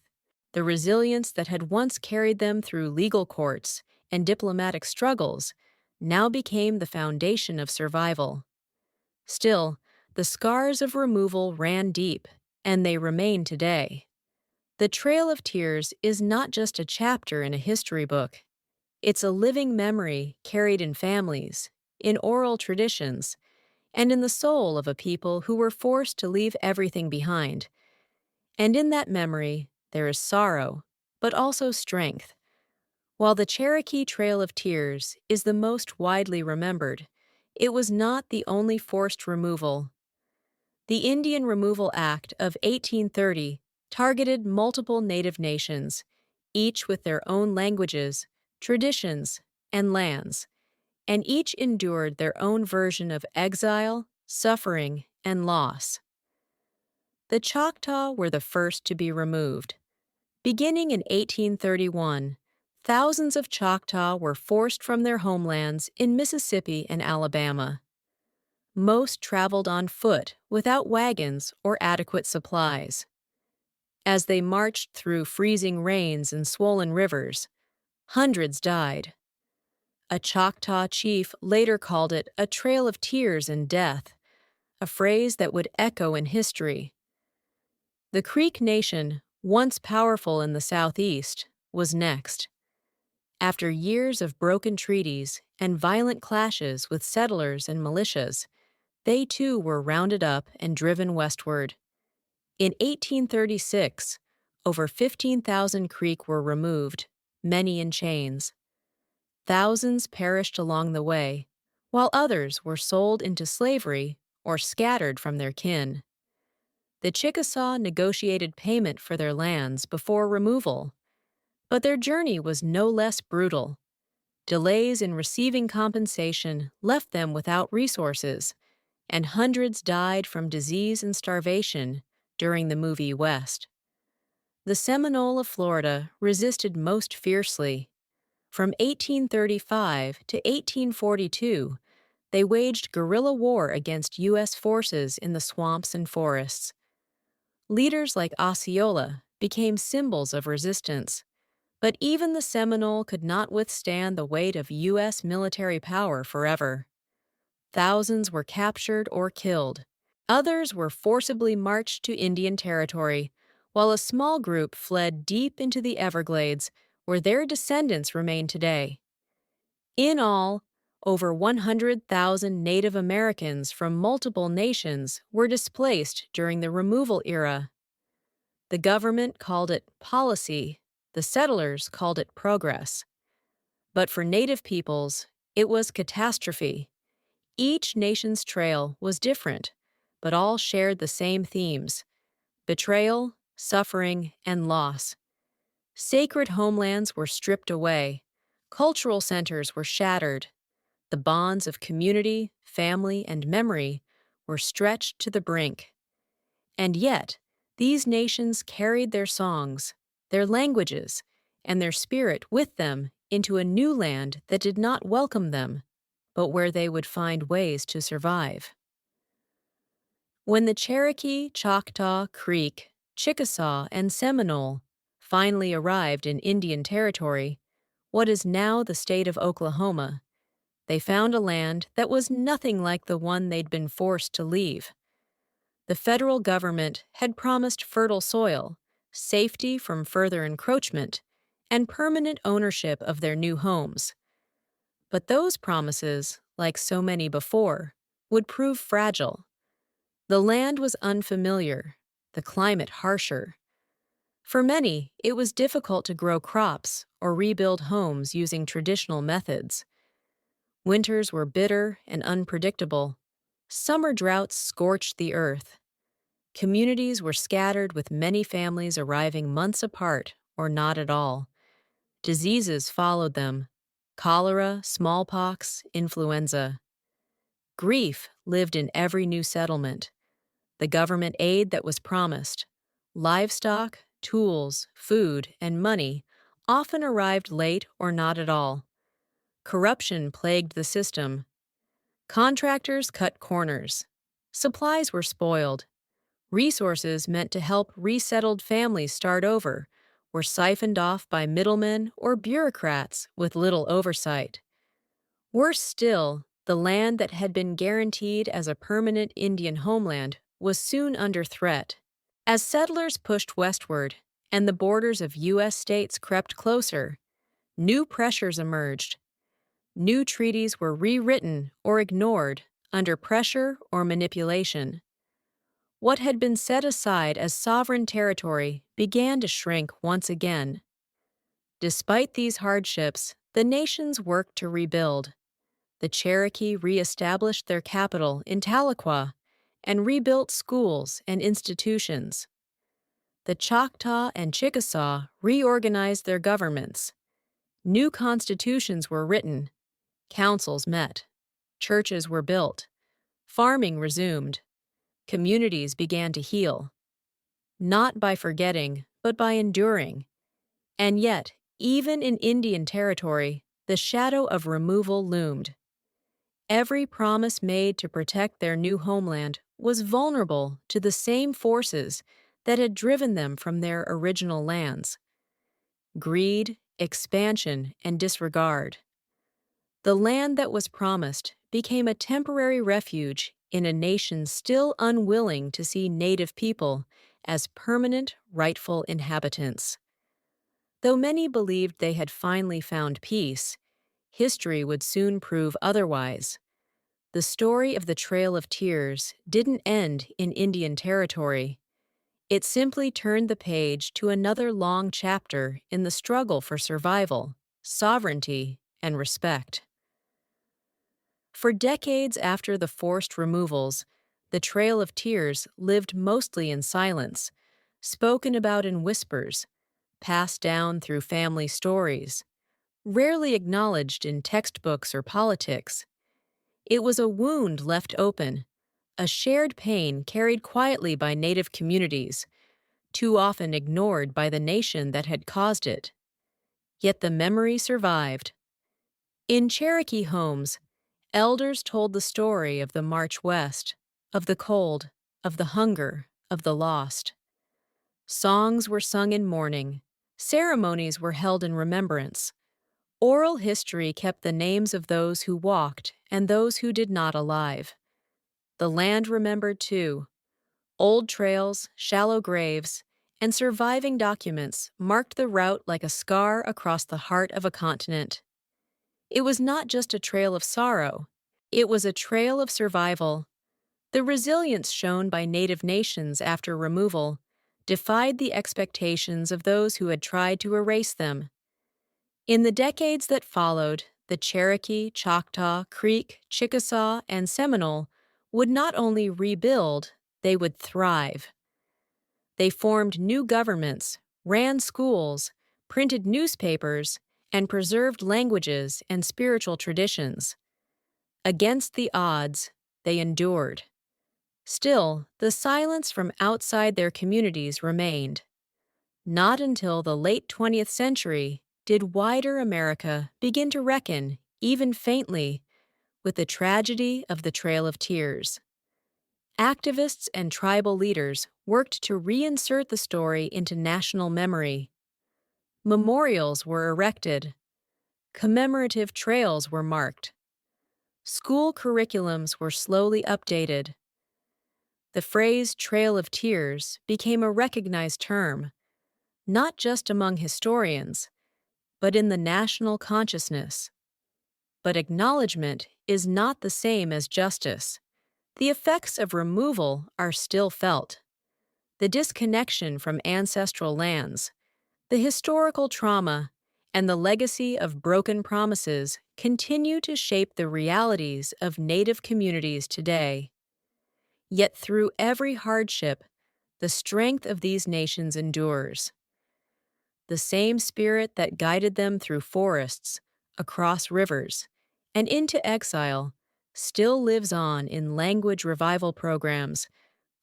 The resilience that had once carried them through legal courts and diplomatic struggles now became the foundation of survival. Still, the scars of removal ran deep, and they remain today. The Trail of Tears is not just a chapter in a history book. It's a living memory carried in families, in oral traditions, and in the soul of a people who were forced to leave everything behind. And in that memory, there is sorrow, but also strength. While the Cherokee Trail of Tears is the most widely remembered, it was not the only forced removal. The Indian Removal Act of 1830 targeted multiple Native nations, each with their own languages, traditions, and lands, and each endured their own version of exile, suffering, and loss. The Choctaw were the first to be removed. Beginning in 1831, thousands of Choctaw were forced from their homelands in Mississippi and Alabama. Most traveled on foot without wagons or adequate supplies. As they marched through freezing rains and swollen rivers, hundreds died. A Choctaw chief later called it a trail of tears and death, a phrase that would echo in history. The Creek Nation, once powerful in the southeast, was next. After years of broken treaties and violent clashes with settlers and militias, they too were rounded up and driven westward. In 1836, over 15,000 Creek were removed, many in chains. Thousands perished along the way, while others were sold into slavery or scattered from their kin. The Chickasaw negotiated payment for their lands before removal, but their journey was no less brutal. Delays in receiving compensation left them without resources, and hundreds died from disease and starvation during the move west. The Seminole of Florida resisted most fiercely. From 1835 to 1842, they waged guerrilla war against U.S. forces in the swamps and forests. Leaders like Osceola became symbols of resistance, but even the Seminole could not withstand the weight of U.S. military power forever. Thousands were captured or killed. Others were forcibly marched to Indian territory, while a small group fled deep into the Everglades, where their descendants remain today. In all, over 100,000 Native Americans from multiple nations were displaced during the removal era. The government called it policy, the settlers called it progress. But for Native peoples, it was catastrophe. Each nation's trail was different, but all shared the same themes: betrayal, suffering, and loss. Sacred homelands were stripped away, cultural centers were shattered, the bonds of community, family, and memory were stretched to the brink. And yet, these nations carried their songs, their languages, and their spirit with them into a new land that did not welcome them, but where they would find ways to survive. When the Cherokee, Choctaw, Creek, Chickasaw, and Seminole finally arrived in Indian Territory, what is now the state of Oklahoma, they found a land that was nothing like the one they'd been forced to leave. The federal government had promised fertile soil, safety from further encroachment, and permanent ownership of their new homes. But those promises, like so many before, would prove fragile. The land was unfamiliar, the climate harsher. For many, it was difficult to grow crops or rebuild homes using traditional methods. Winters were bitter and unpredictable. Summer droughts scorched the earth. Communities were scattered with many families arriving months apart or not at all. Diseases followed them: cholera, smallpox, influenza. Grief lived in every new settlement. The government aid that was promised, livestock, tools, food, and money, often arrived late or not at all. Corruption plagued the system. Contractors cut corners. Supplies were spoiled. Resources meant to help resettled families start over were siphoned off by middlemen or bureaucrats with little oversight. Worse still, the land that had been guaranteed as a permanent Indian homeland was soon under threat. As settlers pushed westward and the borders of U.S. states crept closer, new pressures emerged. New treaties were rewritten or ignored under pressure or manipulation. What had been set aside as sovereign territory began to shrink once again. Despite these hardships, the nations worked to rebuild. The Cherokee re-established their capital in Tahlequah and rebuilt schools and institutions. The Choctaw and Chickasaw reorganized their governments. New constitutions were written, councils met, churches were built, farming resumed, communities began to heal. Not by forgetting, but by enduring. And yet, even in Indian territory, the shadow of removal loomed. Every promise made to protect their new homeland was vulnerable to the same forces that had driven them from their original lands: greed, expansion, and disregard. The land that was promised became a temporary refuge in a nation still unwilling to see native people as permanent, rightful inhabitants. Though many believed they had finally found peace, history would soon prove otherwise. The story of the Trail of Tears didn't end in Indian territory. It simply turned the page to another long chapter in the struggle for survival, sovereignty, and respect. For decades after the forced removals, the Trail of Tears lived mostly in silence, spoken about in whispers, passed down through family stories, rarely acknowledged in textbooks or politics. It was a wound left open, a shared pain carried quietly by Native communities, too often ignored by the nation that had caused it. Yet the memory survived. In Cherokee homes, elders told the story of the march west, of the cold, of the hunger, of the lost. Songs were sung in mourning, ceremonies were held in remembrance. Oral history kept the names of those who walked and those who did not alive. The land remembered too. Old trails, shallow graves, and surviving documents marked the route like a scar across the heart of a continent. It was not just a trail of sorrow, it was a trail of survival. The resilience shown by Native nations after removal defied the expectations of those who had tried to erase them. In the decades that followed, the Cherokee, Choctaw, Creek, Chickasaw, and Seminole would not only rebuild, they would thrive. They formed new governments, ran schools, printed newspapers, and preserved languages and spiritual traditions. Against the odds, they endured. Still, the silence from outside their communities remained. Not until the late 20th century did wider America begin to reckon, even faintly, with the tragedy of the Trail of Tears. Activists and tribal leaders worked to reinsert the story into national memory. Memorials were erected. Commemorative trails were marked. School curriculums were slowly updated. The phrase Trail of Tears became a recognized term, not just among historians, but in the national consciousness. But acknowledgement is not the same as justice. The effects of removal are still felt. The disconnection from ancestral lands, the historical trauma, and the legacy of broken promises continue to shape the realities of Native communities today. Yet through every hardship, the strength of these nations endures. The same spirit that guided them through forests, across rivers, and into exile still lives on in language revival programs,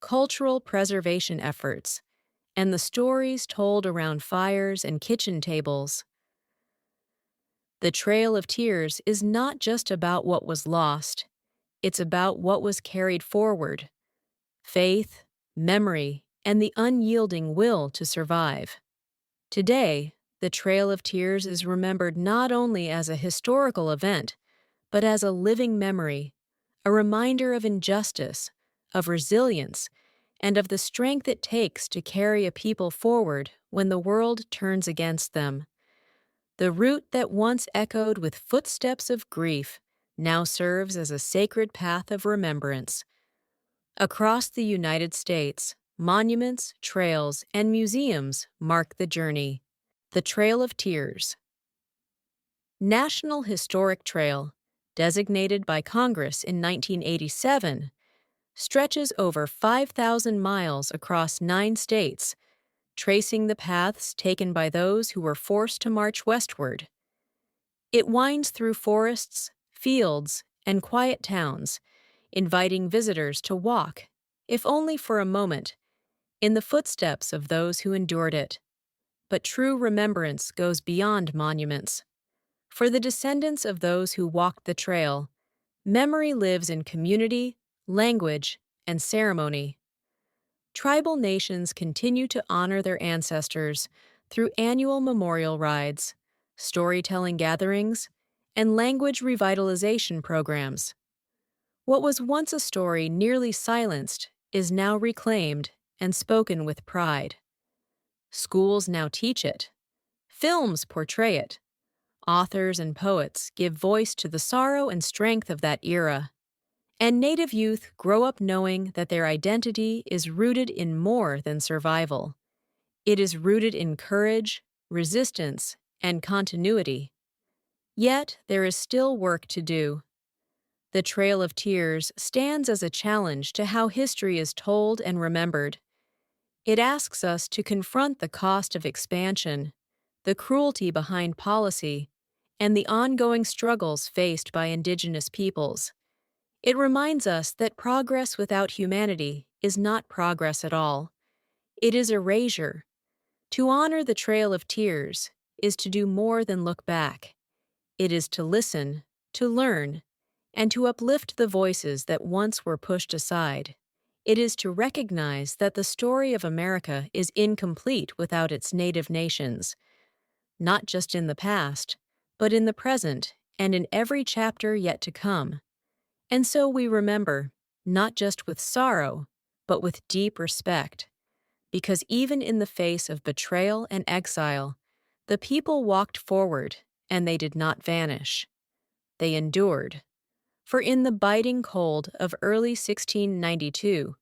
cultural preservation efforts, and the stories told around fires and kitchen tables. The Trail of Tears is not just about what was lost, it's about what was carried forward: faith, memory, and the unyielding will to survive. Today, the Trail of Tears is remembered not only as a historical event, but as a living memory, a reminder of injustice, of resilience, and of the strength it takes to carry a people forward when the world turns against them. The route that once echoed with footsteps of grief now serves as a sacred path of remembrance. Across the United States, monuments, trails, and museums mark the journey. The Trail of Tears. National Historic Trail, designated by Congress in 1987, stretches over 5,000 miles across 9 states, tracing the paths taken by those who were forced to march westward. It winds through forests, fields, and quiet towns, inviting visitors to walk, if only for a moment, in the footsteps of those who endured it. But true remembrance goes beyond monuments. For the descendants of those who walked the trail, memory lives in community, language, and ceremony. Tribal nations continue to honor their ancestors through annual memorial rides, storytelling gatherings, and language revitalization programs. What was once a story nearly silenced is now reclaimed and spoken with pride. Schools now teach it. Films portray it. Authors and poets give voice to the sorrow and strength of that era. And Native youth grow up knowing that their identity is rooted in more than survival. It is rooted in courage, resistance, and continuity. Yet there is still work to do. The Trail of Tears stands as a challenge to how history is told and remembered. It asks us to confront the cost of expansion, the cruelty behind policy, and the ongoing struggles faced by indigenous peoples. It reminds us that progress without humanity is not progress at all. It is erasure. To honor the Trail of Tears is to do more than look back. It is to listen, to learn, and to uplift the voices that once were pushed aside. It is to recognize that the story of America is incomplete without its native nations, not just in the past, but in the present and in every chapter yet to come. And so we remember, not just with sorrow, but with deep respect, because even in the face of betrayal and exile, the people walked forward and they did not vanish. They endured. For in the biting cold of early 1692,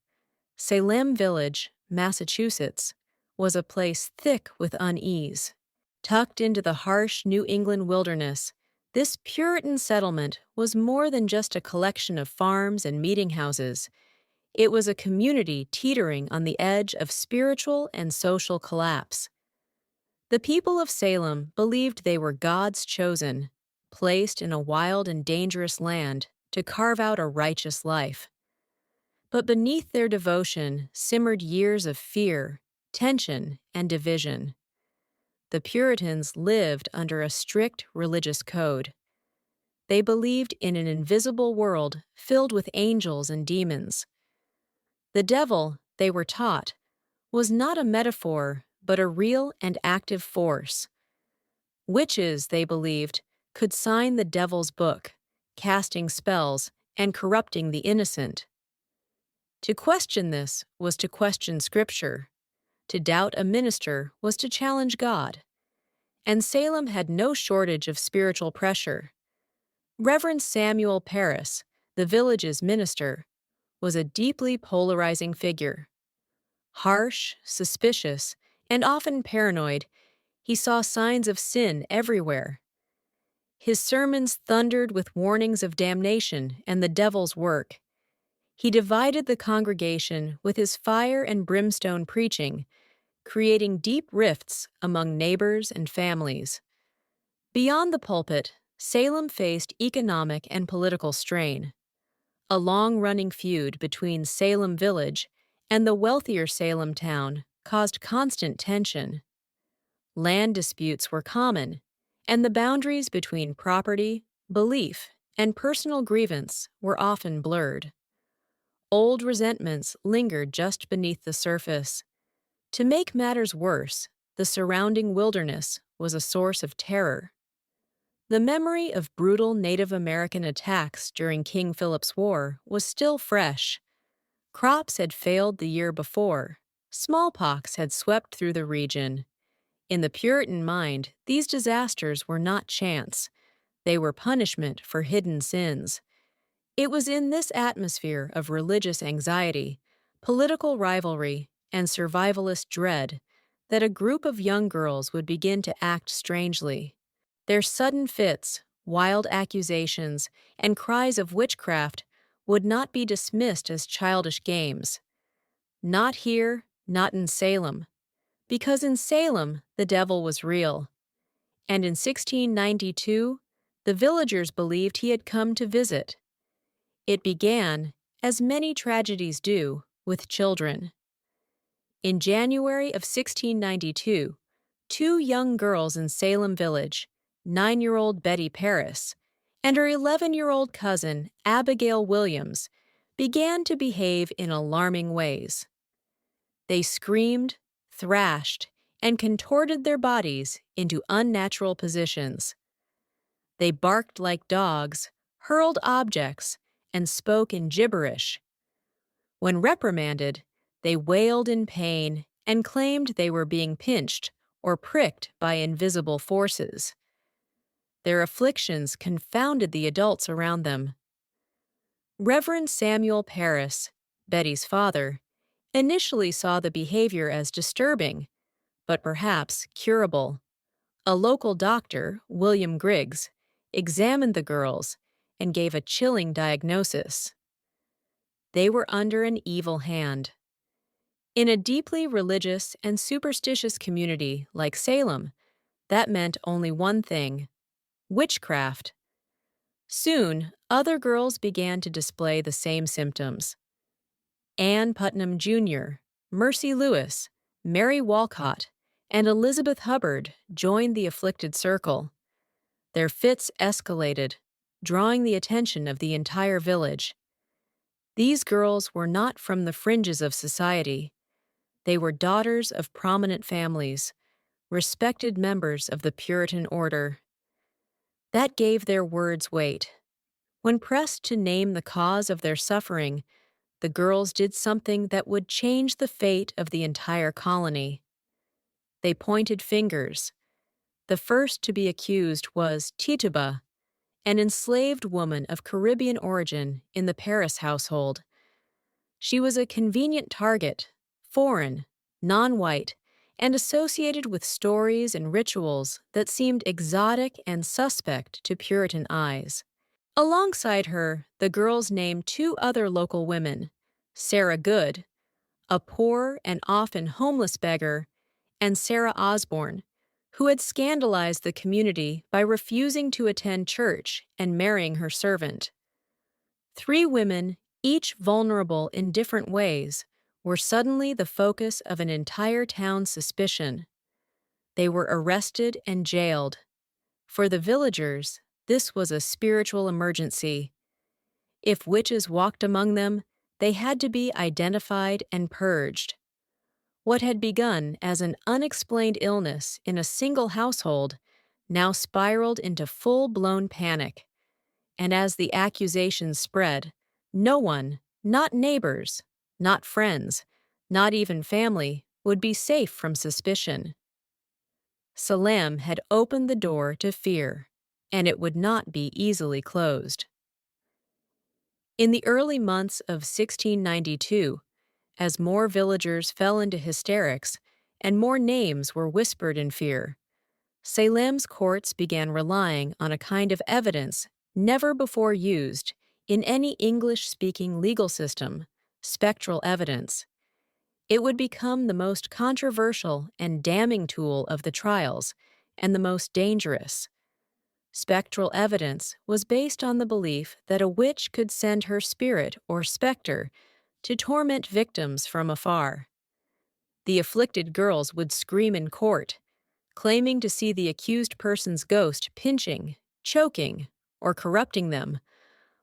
Salem Village, Massachusetts, was a place thick with unease. Tucked into the harsh New England wilderness, this Puritan settlement was more than just a collection of farms and meeting houses. It was a community teetering on the edge of spiritual and social collapse. The people of Salem believed they were God's chosen, placed in a wild and dangerous land to carve out a righteous life. But beneath their devotion simmered years of fear, tension, and division. The Puritans lived under a strict religious code. They believed in an invisible world filled with angels and demons. The devil, they were taught, was not a metaphor, but a real and active force. Witches, they believed, could sign the devil's book, casting spells and corrupting the innocent. To question this was to question Scripture. To doubt a minister was to challenge God. And Salem had no shortage of spiritual pressure. Reverend Samuel Parris, the village's minister, was a deeply polarizing figure. Harsh, suspicious, and often paranoid, he saw signs of sin everywhere. His sermons thundered with warnings of damnation and the devil's work. He divided the congregation with his fire and brimstone preaching, creating deep rifts among neighbors and families. Beyond the pulpit, Salem faced economic and political strain. A long-running feud between Salem Village and the wealthier Salem town caused constant tension. Land disputes were common, and the boundaries between property, belief, and personal grievance were often blurred. Old resentments lingered just beneath the surface. To make matters worse, the surrounding wilderness was a source of terror. The memory of brutal Native American attacks during King Philip's War was still fresh. Crops had failed the year before. Smallpox had swept through the region. In the Puritan mind, these disasters were not chance. They were punishment for hidden sins. It was in this atmosphere of religious anxiety, political rivalry, and survivalist dread that a group of young girls would begin to act strangely. Their sudden fits, wild accusations, and cries of witchcraft would not be dismissed as childish games. Not here, not in Salem, because in Salem the devil was real. And in 1692, the villagers believed he had come to visit. It began, as many tragedies do, with children. In January of 1692, two young girls in Salem Village, 9-year-old Betty Paris and her 11-year-old cousin Abigail Williams, began to behave in alarming ways. They screamed, thrashed, and contorted their bodies into unnatural positions. They barked like dogs, hurled objects, and spoke in gibberish. When reprimanded, they wailed in pain and claimed they were being pinched or pricked by invisible forces. Their afflictions confounded the adults around them. Reverend Samuel Parris, Betty's father, initially saw the behavior as disturbing, but perhaps curable. A local doctor, William Griggs, examined the girls and gave a chilling diagnosis. They were under an evil hand. In a deeply religious and superstitious community like Salem, that meant only one thing: witchcraft. Soon, other girls began to display the same symptoms. Anne Putnam Jr., Mercy Lewis, Mary Walcott, and Elizabeth Hubbard joined the afflicted circle. Their fits escalated, drawing the attention of the entire village. These girls were not from the fringes of society. They were daughters of prominent families, respected members of the Puritan order. That gave their words weight. When pressed to name the cause of their suffering, the girls did something that would change the fate of the entire colony. They pointed fingers. The first to be accused was Tituba, an enslaved woman of Caribbean origin in the Paris household. She was a convenient target, foreign, non-white, and associated with stories and rituals that seemed exotic and suspect to Puritan eyes. Alongside her, the girls named two other local women, Sarah Good, a poor and often homeless beggar, and Sarah Osborne, who had scandalized the community by refusing to attend church and marrying her servant. Three women, each vulnerable in different ways, were suddenly the focus of an entire town's suspicion. They were arrested and jailed. For the villagers, this was a spiritual emergency. If witches walked among them, they had to be identified and purged. What had begun as an unexplained illness in a single household now spiraled into full-blown panic. And as the accusations spread, no one, not neighbors, not friends, not even family, would be safe from suspicion. Salem had opened the door to fear, and it would not be easily closed. In the early months of 1692, as more villagers fell into hysterics and more names were whispered in fear, Salem's courts began relying on a kind of evidence never before used in any English-speaking legal system: spectral evidence. It would become the most controversial and damning tool of the trials, and the most dangerous. Spectral evidence was based on the belief that a witch could send her spirit or specter to torment victims from afar. The afflicted girls would scream in court, claiming to see the accused person's ghost pinching, choking, or corrupting them,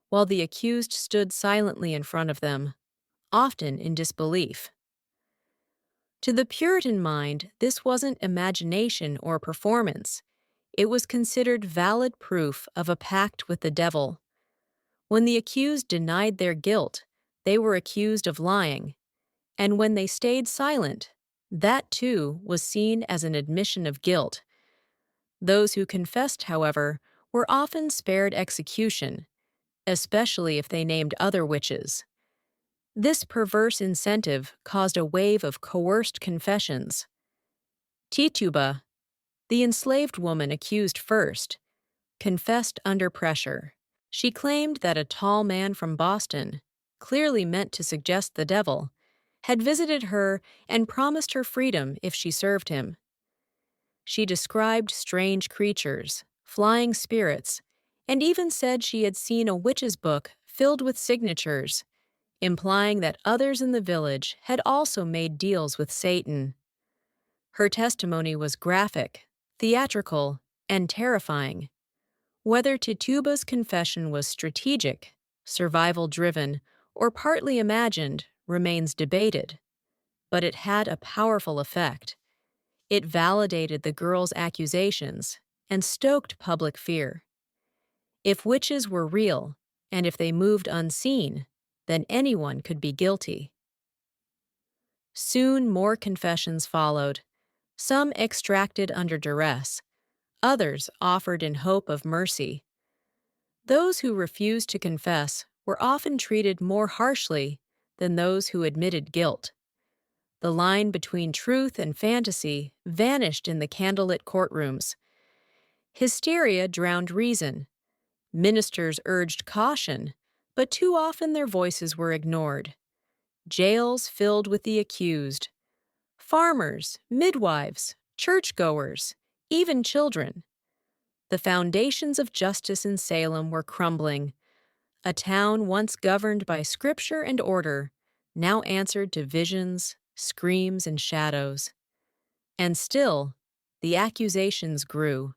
while the accused stood silently in front of them, often in disbelief. To the Puritan mind, this wasn't imagination or performance. It was considered valid proof of a pact with the devil. When the accused denied their guilt, they were accused of lying, and when they stayed silent, that too was seen as an admission of guilt. Those who confessed, however, were often spared execution, especially if they named other witches. This perverse incentive caused a wave of coerced confessions. Tituba, the enslaved woman accused first, confessed under pressure. She claimed that a tall man from Boston, clearly meant to suggest the devil, had visited her and promised her freedom if she served him. She described strange creatures, flying spirits, and even said she had seen a witch's book filled with signatures, implying that others in the village had also made deals with Satan. Her testimony was graphic, theatrical, and terrifying. Whether Tituba's confession was strategic, survival-driven, or partly imagined remains debated, but it had a powerful effect. It validated the girl's accusations and stoked public fear. If witches were real, and if they moved unseen, then anyone could be guilty. Soon more confessions followed, some extracted under duress, others offered in hope of mercy. Those who refused to confess were often treated more harshly than those who admitted guilt. The line between truth and fantasy vanished in the candlelit courtrooms. Hysteria drowned reason. Ministers urged caution, but too often their voices were ignored. Jails filled with the accused. Farmers, midwives, churchgoers, even children. The foundations of justice in Salem were crumbling. A town once governed by scripture and order now answered to visions, screams, and shadows. And still, the accusations grew.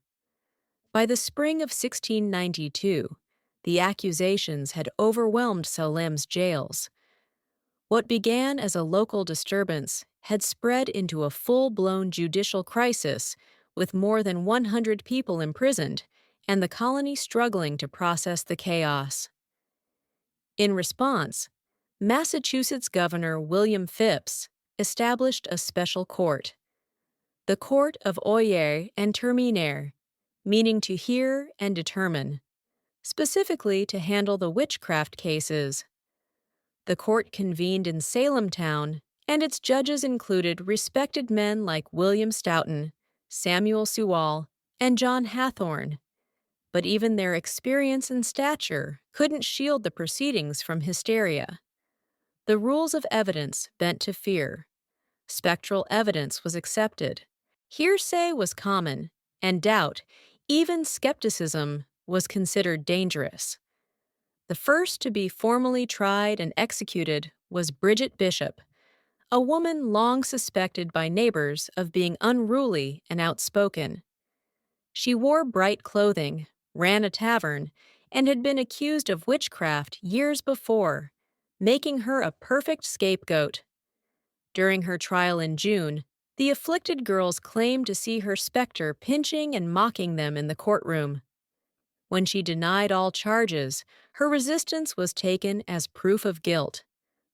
By the spring of 1692, the accusations had overwhelmed Salem's jails. What began as a local disturbance had spread into a full-blown judicial crisis with more than 100 people imprisoned and the colony struggling to process the chaos. In response, Massachusetts Governor William Phips established a special court, the Court of Oyer and Terminer, meaning to hear and determine, specifically to handle the witchcraft cases. The court convened in Salem town, and its judges included respected men like William Stoughton, Samuel Sewall, and John Hathorne. But even their experience and stature couldn't shield the proceedings from hysteria. The rules of evidence bent to fear. Spectral evidence was accepted. Hearsay was common, and doubt, even skepticism, was considered dangerous. The first to be formally tried and executed was Bridget Bishop, a woman long suspected by neighbors of being unruly and outspoken. She wore bright clothing, ran a tavern, and had been accused of witchcraft years before, making her a perfect scapegoat. During her trial in June, the afflicted girls claimed to see her specter pinching and mocking them in the courtroom. When she denied all charges, her resistance was taken as proof of guilt.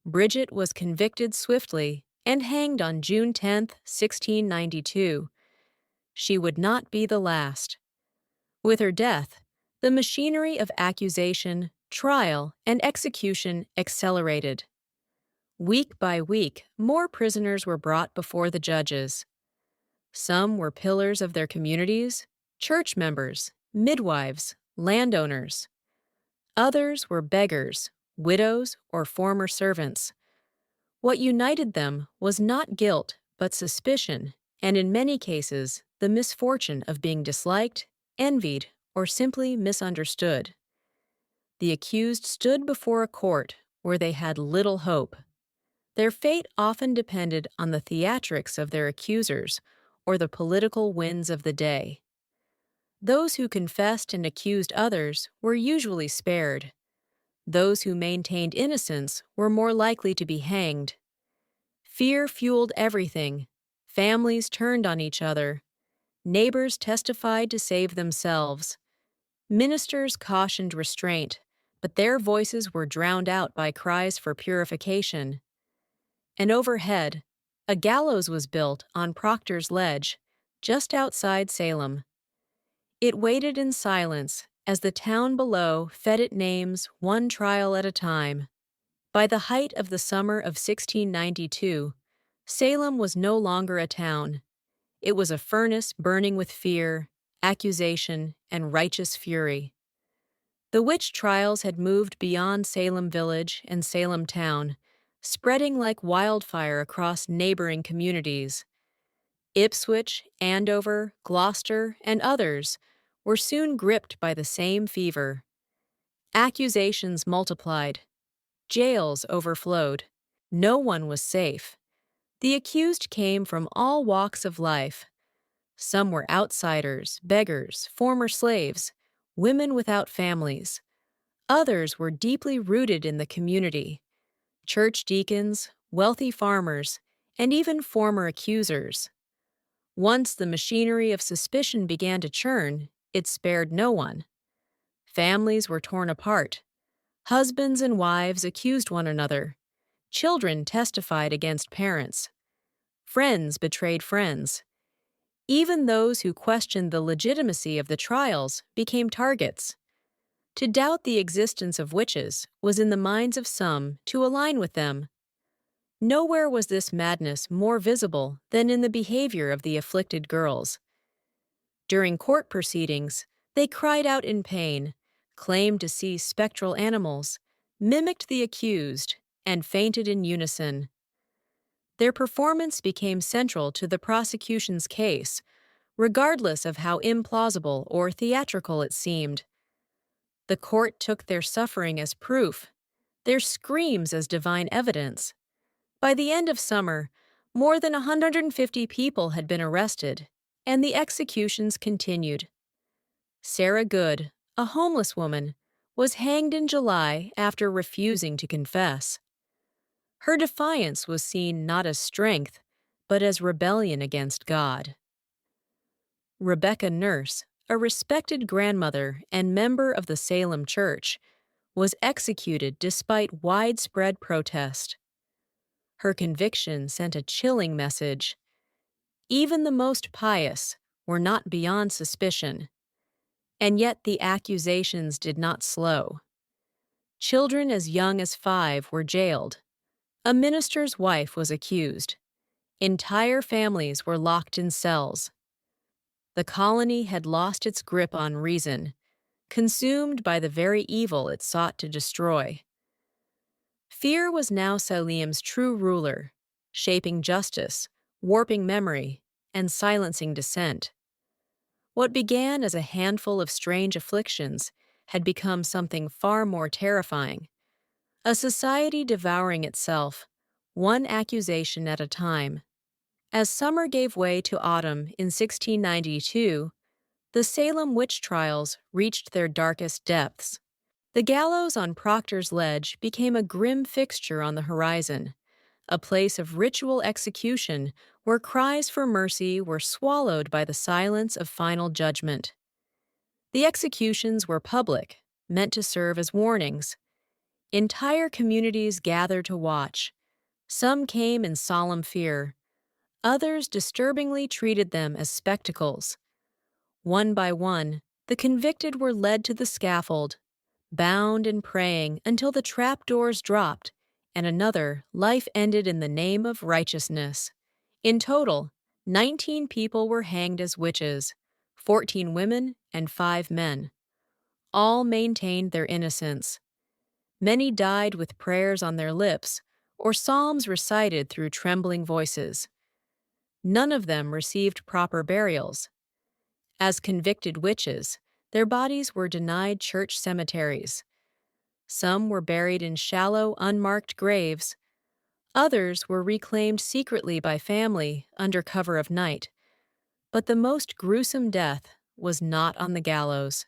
Bridget was convicted swiftly and hanged on June 10, 1692. She would not be the last. With her death, the machinery of accusation, trial, and execution accelerated. Week by week, more prisoners were brought before the judges. Some were pillars of their communities, church members, midwives, landowners. Others were beggars, widows, or former servants. What united them was not guilt, but suspicion, and in many cases, the misfortune of being disliked, envied, or simply misunderstood. The accused stood before a court where they had little hope. Their fate often depended on the theatrics of their accusers or the political winds of the day. Those who confessed and accused others were usually spared. Those who maintained innocence were more likely to be hanged. Fear fueled everything. Families turned on each other. Neighbors testified to save themselves. Ministers cautioned restraint, but their voices were drowned out by cries for purification. And overhead, a gallows was built on Proctor's Ledge, just outside Salem. It waited in silence as the town below fed it names one trial at a time. By the height of the summer of 1692, Salem was no longer a town. It was a furnace burning with fear, accusation, and righteous fury. The witch trials had moved beyond Salem Village and Salem Town, spreading like wildfire across neighboring communities. Ipswich, Andover, Gloucester, and others were soon gripped by the same fever. Accusations multiplied. Jails overflowed. No one was safe. The accused came from all walks of life. Some were outsiders, beggars, former slaves, women without families. Others were deeply rooted in the community: church deacons, wealthy farmers, and even former accusers. Once the machinery of suspicion began to churn, it spared no one. Families were torn apart. Husbands and wives accused one another. Children testified against parents. Friends betrayed friends. Even those who questioned the legitimacy of the trials became targets. To doubt the existence of witches was in the minds of some to align with them. Nowhere was this madness more visible than in the behavior of the afflicted girls. During court proceedings, they cried out in pain, claimed to see spectral animals, mimicked the accused, and fainted in unison. Their performance became central to the prosecution's case, regardless of how implausible or theatrical it seemed. The court took their suffering as proof, their screams as divine evidence. By the end of summer, more than 150 people had been arrested, and the executions continued. Sarah Good, a homeless woman, was hanged in July after refusing to confess. Her defiance was seen not as strength, but as rebellion against God. Rebecca Nurse, a respected grandmother and member of the Salem Church, was executed despite widespread protest. Her conviction sent a chilling message. Even the most pious were not beyond suspicion. And yet the accusations did not slow. Children as young as 5 were jailed. A minister's wife was accused. Entire families were locked in cells. The colony had lost its grip on reason, consumed by the very evil it sought to destroy. Fear was now Salem's true ruler, shaping justice, warping memory, and silencing dissent. What began as a handful of strange afflictions had become something far more terrifying. A society devouring itself, one accusation at a time. As summer gave way to autumn in 1692, the Salem Witch Trials reached their darkest depths. The gallows on Proctor's Ledge became a grim fixture on the horizon, a place of ritual execution where cries for mercy were swallowed by the silence of final judgment. The executions were public, meant to serve as warnings. Entire communities gathered to watch. Some came in solemn fear. Others disturbingly treated them as spectacles. One by one, the convicted were led to the scaffold, bound and praying until the trapdoors dropped and another life ended in the name of righteousness. In total, 19 people were hanged as witches, 14 women and 5 men. All maintained their innocence. Many died with prayers on their lips or psalms recited through trembling voices. None of them received proper burials. As convicted witches, their bodies were denied church cemeteries. Some were buried in shallow, unmarked graves. Others were reclaimed secretly by family under cover of night. But the most gruesome death was not on the gallows.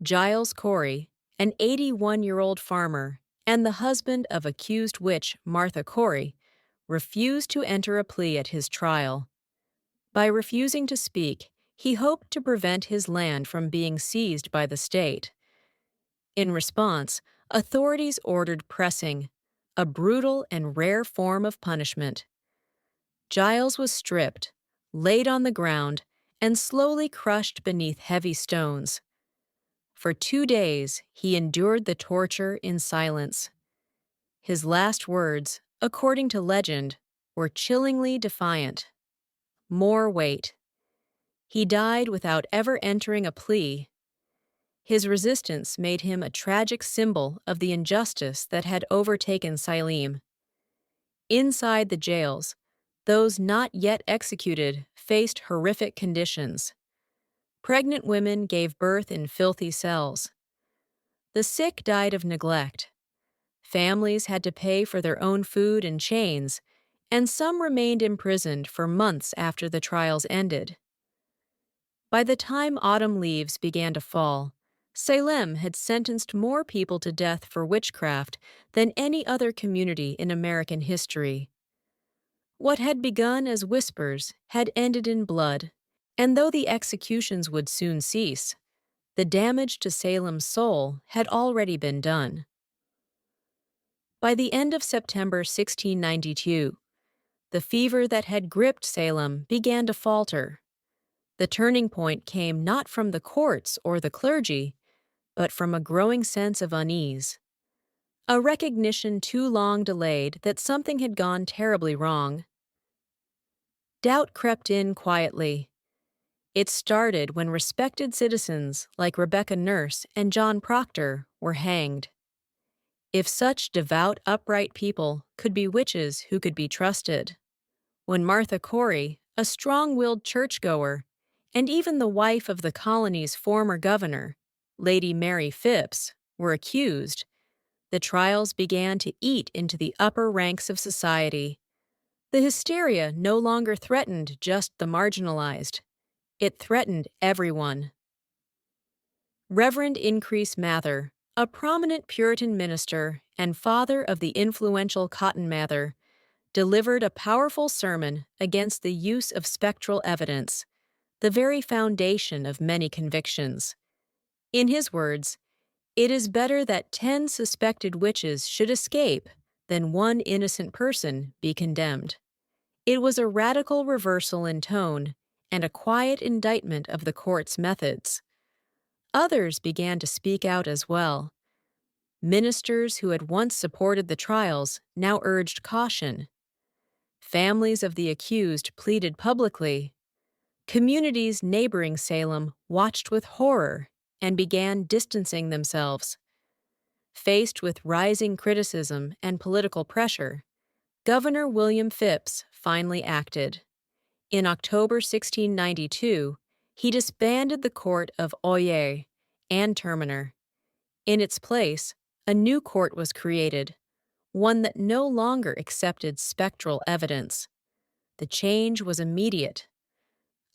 Giles Corey, an 81-year-old farmer and the husband of accused witch Martha Corey, refused to enter a plea at his trial. By refusing to speak, he hoped to prevent his land from being seized by the state. In response, authorities ordered pressing, a brutal and rare form of punishment. Giles was stripped, laid on the ground, and slowly crushed beneath heavy stones. For 2 days, he endured the torture in silence. His last words, according to legend, were chillingly defiant. more weight. He died without ever entering a plea. His resistance made him a tragic symbol of the injustice that had overtaken Salem. Inside the jails, those not yet executed faced horrific conditions. Pregnant women gave birth in filthy cells. The sick died of neglect. Families had to pay for their own food in chains, and some remained imprisoned for months after the trials ended. By the time autumn leaves began to fall, Salem had sentenced more people to death for witchcraft than any other community in American history. What had begun as whispers had ended in blood, and though the executions would soon cease, the damage to Salem's soul had already been done. By the end of September 1692, the fever that had gripped Salem began to falter. The turning point came not from the courts or the clergy, but from a growing sense of unease. A recognition too long delayed that something had gone terribly wrong. Doubt crept in quietly. It started when respected citizens like Rebecca Nurse and John Proctor were hanged. If such devout, upright people could be witches who could be trusted. When Martha Corey, a strong-willed churchgoer, and even the wife of the colony's former governor, Lady Mary Phipps, were accused, the trials began to eat into the upper ranks of society. The hysteria no longer threatened just the marginalized. It threatened everyone. Reverend Increase Mather, a prominent Puritan minister and father of the influential Cotton Mather, delivered a powerful sermon against the use of spectral evidence, the very foundation of many convictions. In his words, "It is better that 10 suspected witches should escape than one innocent person be condemned." It was a radical reversal in tone and a quiet indictment of the court's methods. Others began to speak out as well. Ministers who had once supported the trials now urged caution. Families of the accused pleaded publicly. Communities neighboring Salem watched with horror and began distancing themselves. Faced with rising criticism and political pressure, Governor William Phipps finally acted. In October 1692, he disbanded the court of Oyer and Terminer. In its place, a new court was created, one that no longer accepted spectral evidence. The change was immediate.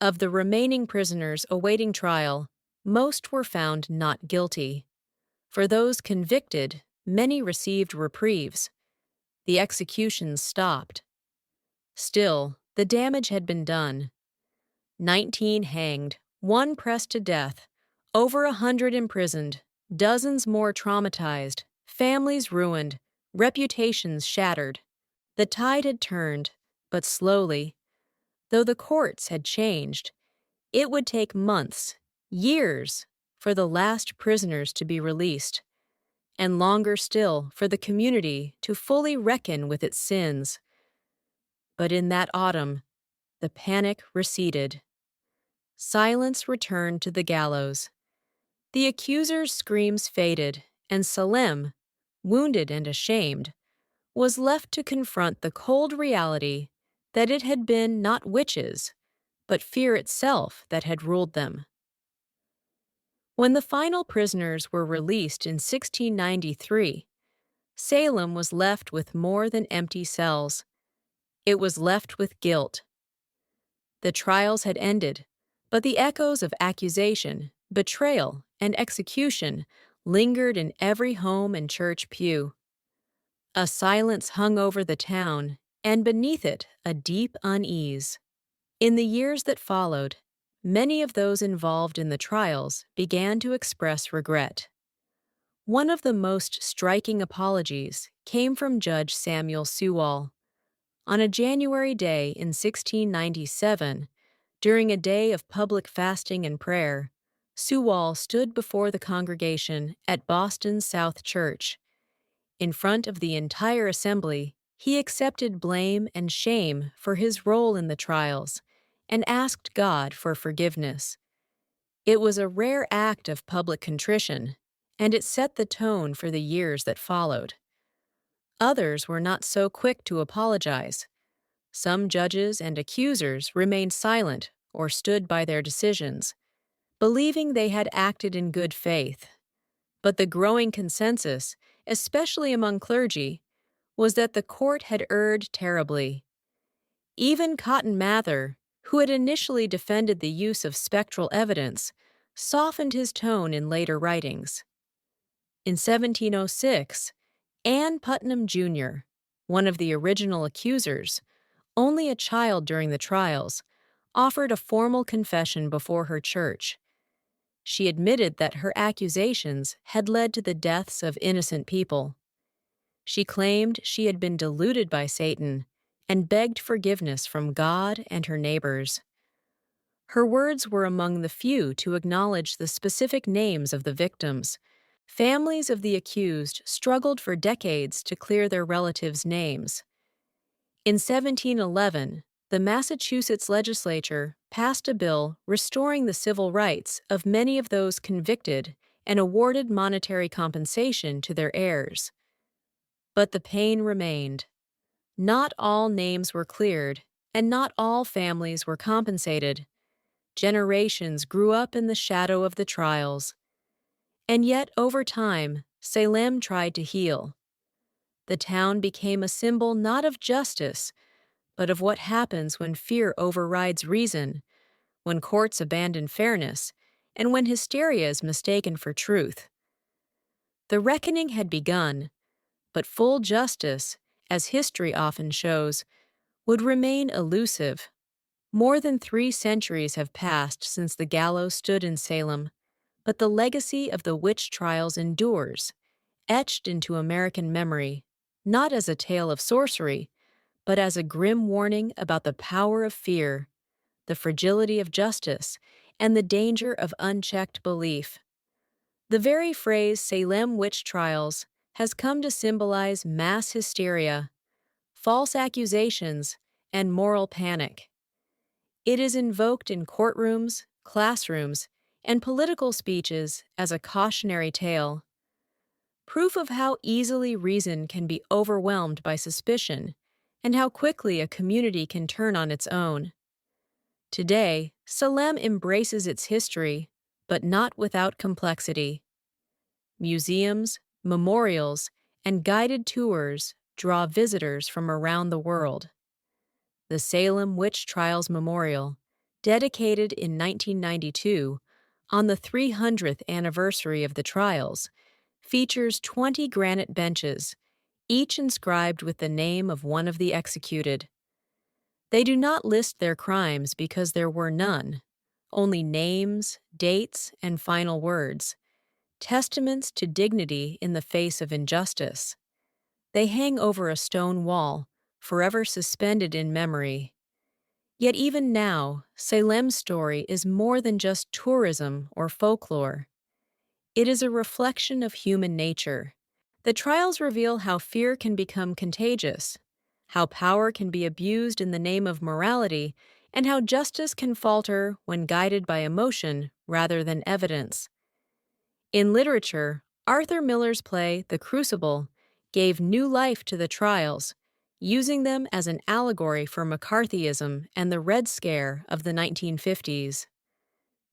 Of the remaining prisoners awaiting trial, most were found not guilty. For those convicted, many received reprieves. The executions stopped. Still, the damage had been done. 19 hanged, 1 pressed to death, over 100 imprisoned, dozens more traumatized, families ruined, reputations shattered. The tide had turned, but slowly. Though the courts had changed, it would take months, years, for the last prisoners to be released, and longer still for the community to fully reckon with its sins. But in that autumn, the panic receded. Silence returned to the gallows. The accuser's screams faded, and Salem, wounded and ashamed, was left to confront the cold reality that it had been not witches, but fear itself that had ruled them. When the final prisoners were released in 1693, Salem was left with more than empty cells. It was left with guilt. The trials had ended, but the echoes of accusation, betrayal, and execution lingered in every home and church pew. A silence hung over the town, and beneath it a deep unease. In the years that followed, many of those involved in the trials began to express regret. One of the most striking apologies came from Judge Samuel Sewall. On a January day in 1697, during a day of public fasting and prayer, Sewall stood before the congregation at Boston's South Church. In front of the entire assembly, he accepted blame and shame for his role in the trials and asked God for forgiveness. It was a rare act of public contrition, and it set the tone for the years that followed. Others were not so quick to apologize. Some judges and accusers remained silent or stood by their decisions, believing they had acted in good faith. But the growing consensus, especially among clergy, was that the court had erred terribly. Even Cotton Mather, who had initially defended the use of spectral evidence, softened his tone in later writings. In 1706, Anne Putnam Jr., one of the original accusers, only a child during the trials, offered a formal confession before her church. She admitted that her accusations had led to the deaths of innocent people. She claimed she had been deluded by Satan and begged forgiveness from God and her neighbors. Her words were among the few to acknowledge the specific names of the victims. Families of the accused struggled for decades to clear their relatives' names. In 1711, the Massachusetts legislature passed a bill restoring the civil rights of many of those convicted and awarded monetary compensation to their heirs. But the pain remained. Not all names were cleared, and not all families were compensated. Generations grew up in the shadow of the trials. And yet, over time, Salem tried to heal. The town became a symbol not of justice, but of what happens when fear overrides reason, when courts abandon fairness, and when hysteria is mistaken for truth. The reckoning had begun, but full justice, as history often shows, would remain elusive. More than 3 centuries have passed since the gallows stood in Salem, but the legacy of the witch trials endures, etched into American memory, not as a tale of sorcery, but as a grim warning about the power of fear, the fragility of justice, and the danger of unchecked belief. The very phrase Salem Witch Trials has come to symbolize mass hysteria, false accusations, and moral panic. It is invoked in courtrooms, classrooms, and political speeches as a cautionary tale. Proof of how easily reason can be overwhelmed by suspicion, and how quickly a community can turn on its own. Today, Salem embraces its history, but not without complexity. Museums, memorials, and guided tours draw visitors from around the world. The Salem Witch Trials Memorial, dedicated in 1992 on the 300th anniversary of the trials, features 20 granite benches, each inscribed with the name of one of the executed. They do not list their crimes because there were none, only names, dates, and final words, testaments to dignity in the face of injustice. They hang over a stone wall, forever suspended in memory. Yet even now, Salem's story is more than just tourism or folklore. It is a reflection of human nature. The trials reveal how fear can become contagious, how power can be abused in the name of morality, and how justice can falter when guided by emotion rather than evidence. In literature, Arthur Miller's play The Crucible gave new life to the trials, using them as an allegory for McCarthyism and the Red Scare of the 1950s.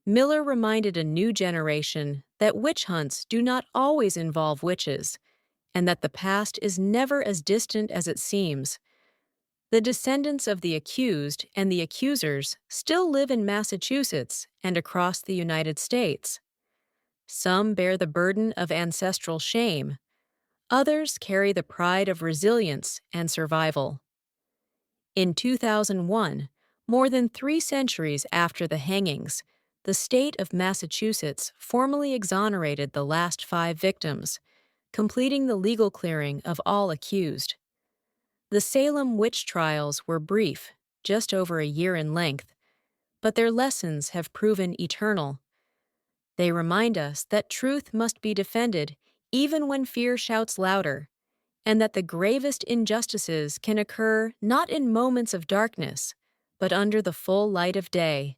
Miller reminded a new generation that witch hunts do not always involve witches, and that the past is never as distant as it seems. The descendants of the accused and the accusers still live in Massachusetts and across the United States. Some bear the burden of ancestral shame. Others carry the pride of resilience and survival. In 2001, more than 3 centuries after the hangings, the state of Massachusetts formally exonerated the last 5 victims, completing the legal clearing of all accused. The Salem witch trials were brief, just over a year in length, but their lessons have proven eternal. They remind us that truth must be defended even when fear shouts louder, and that the gravest injustices can occur not in moments of darkness, but under the full light of day,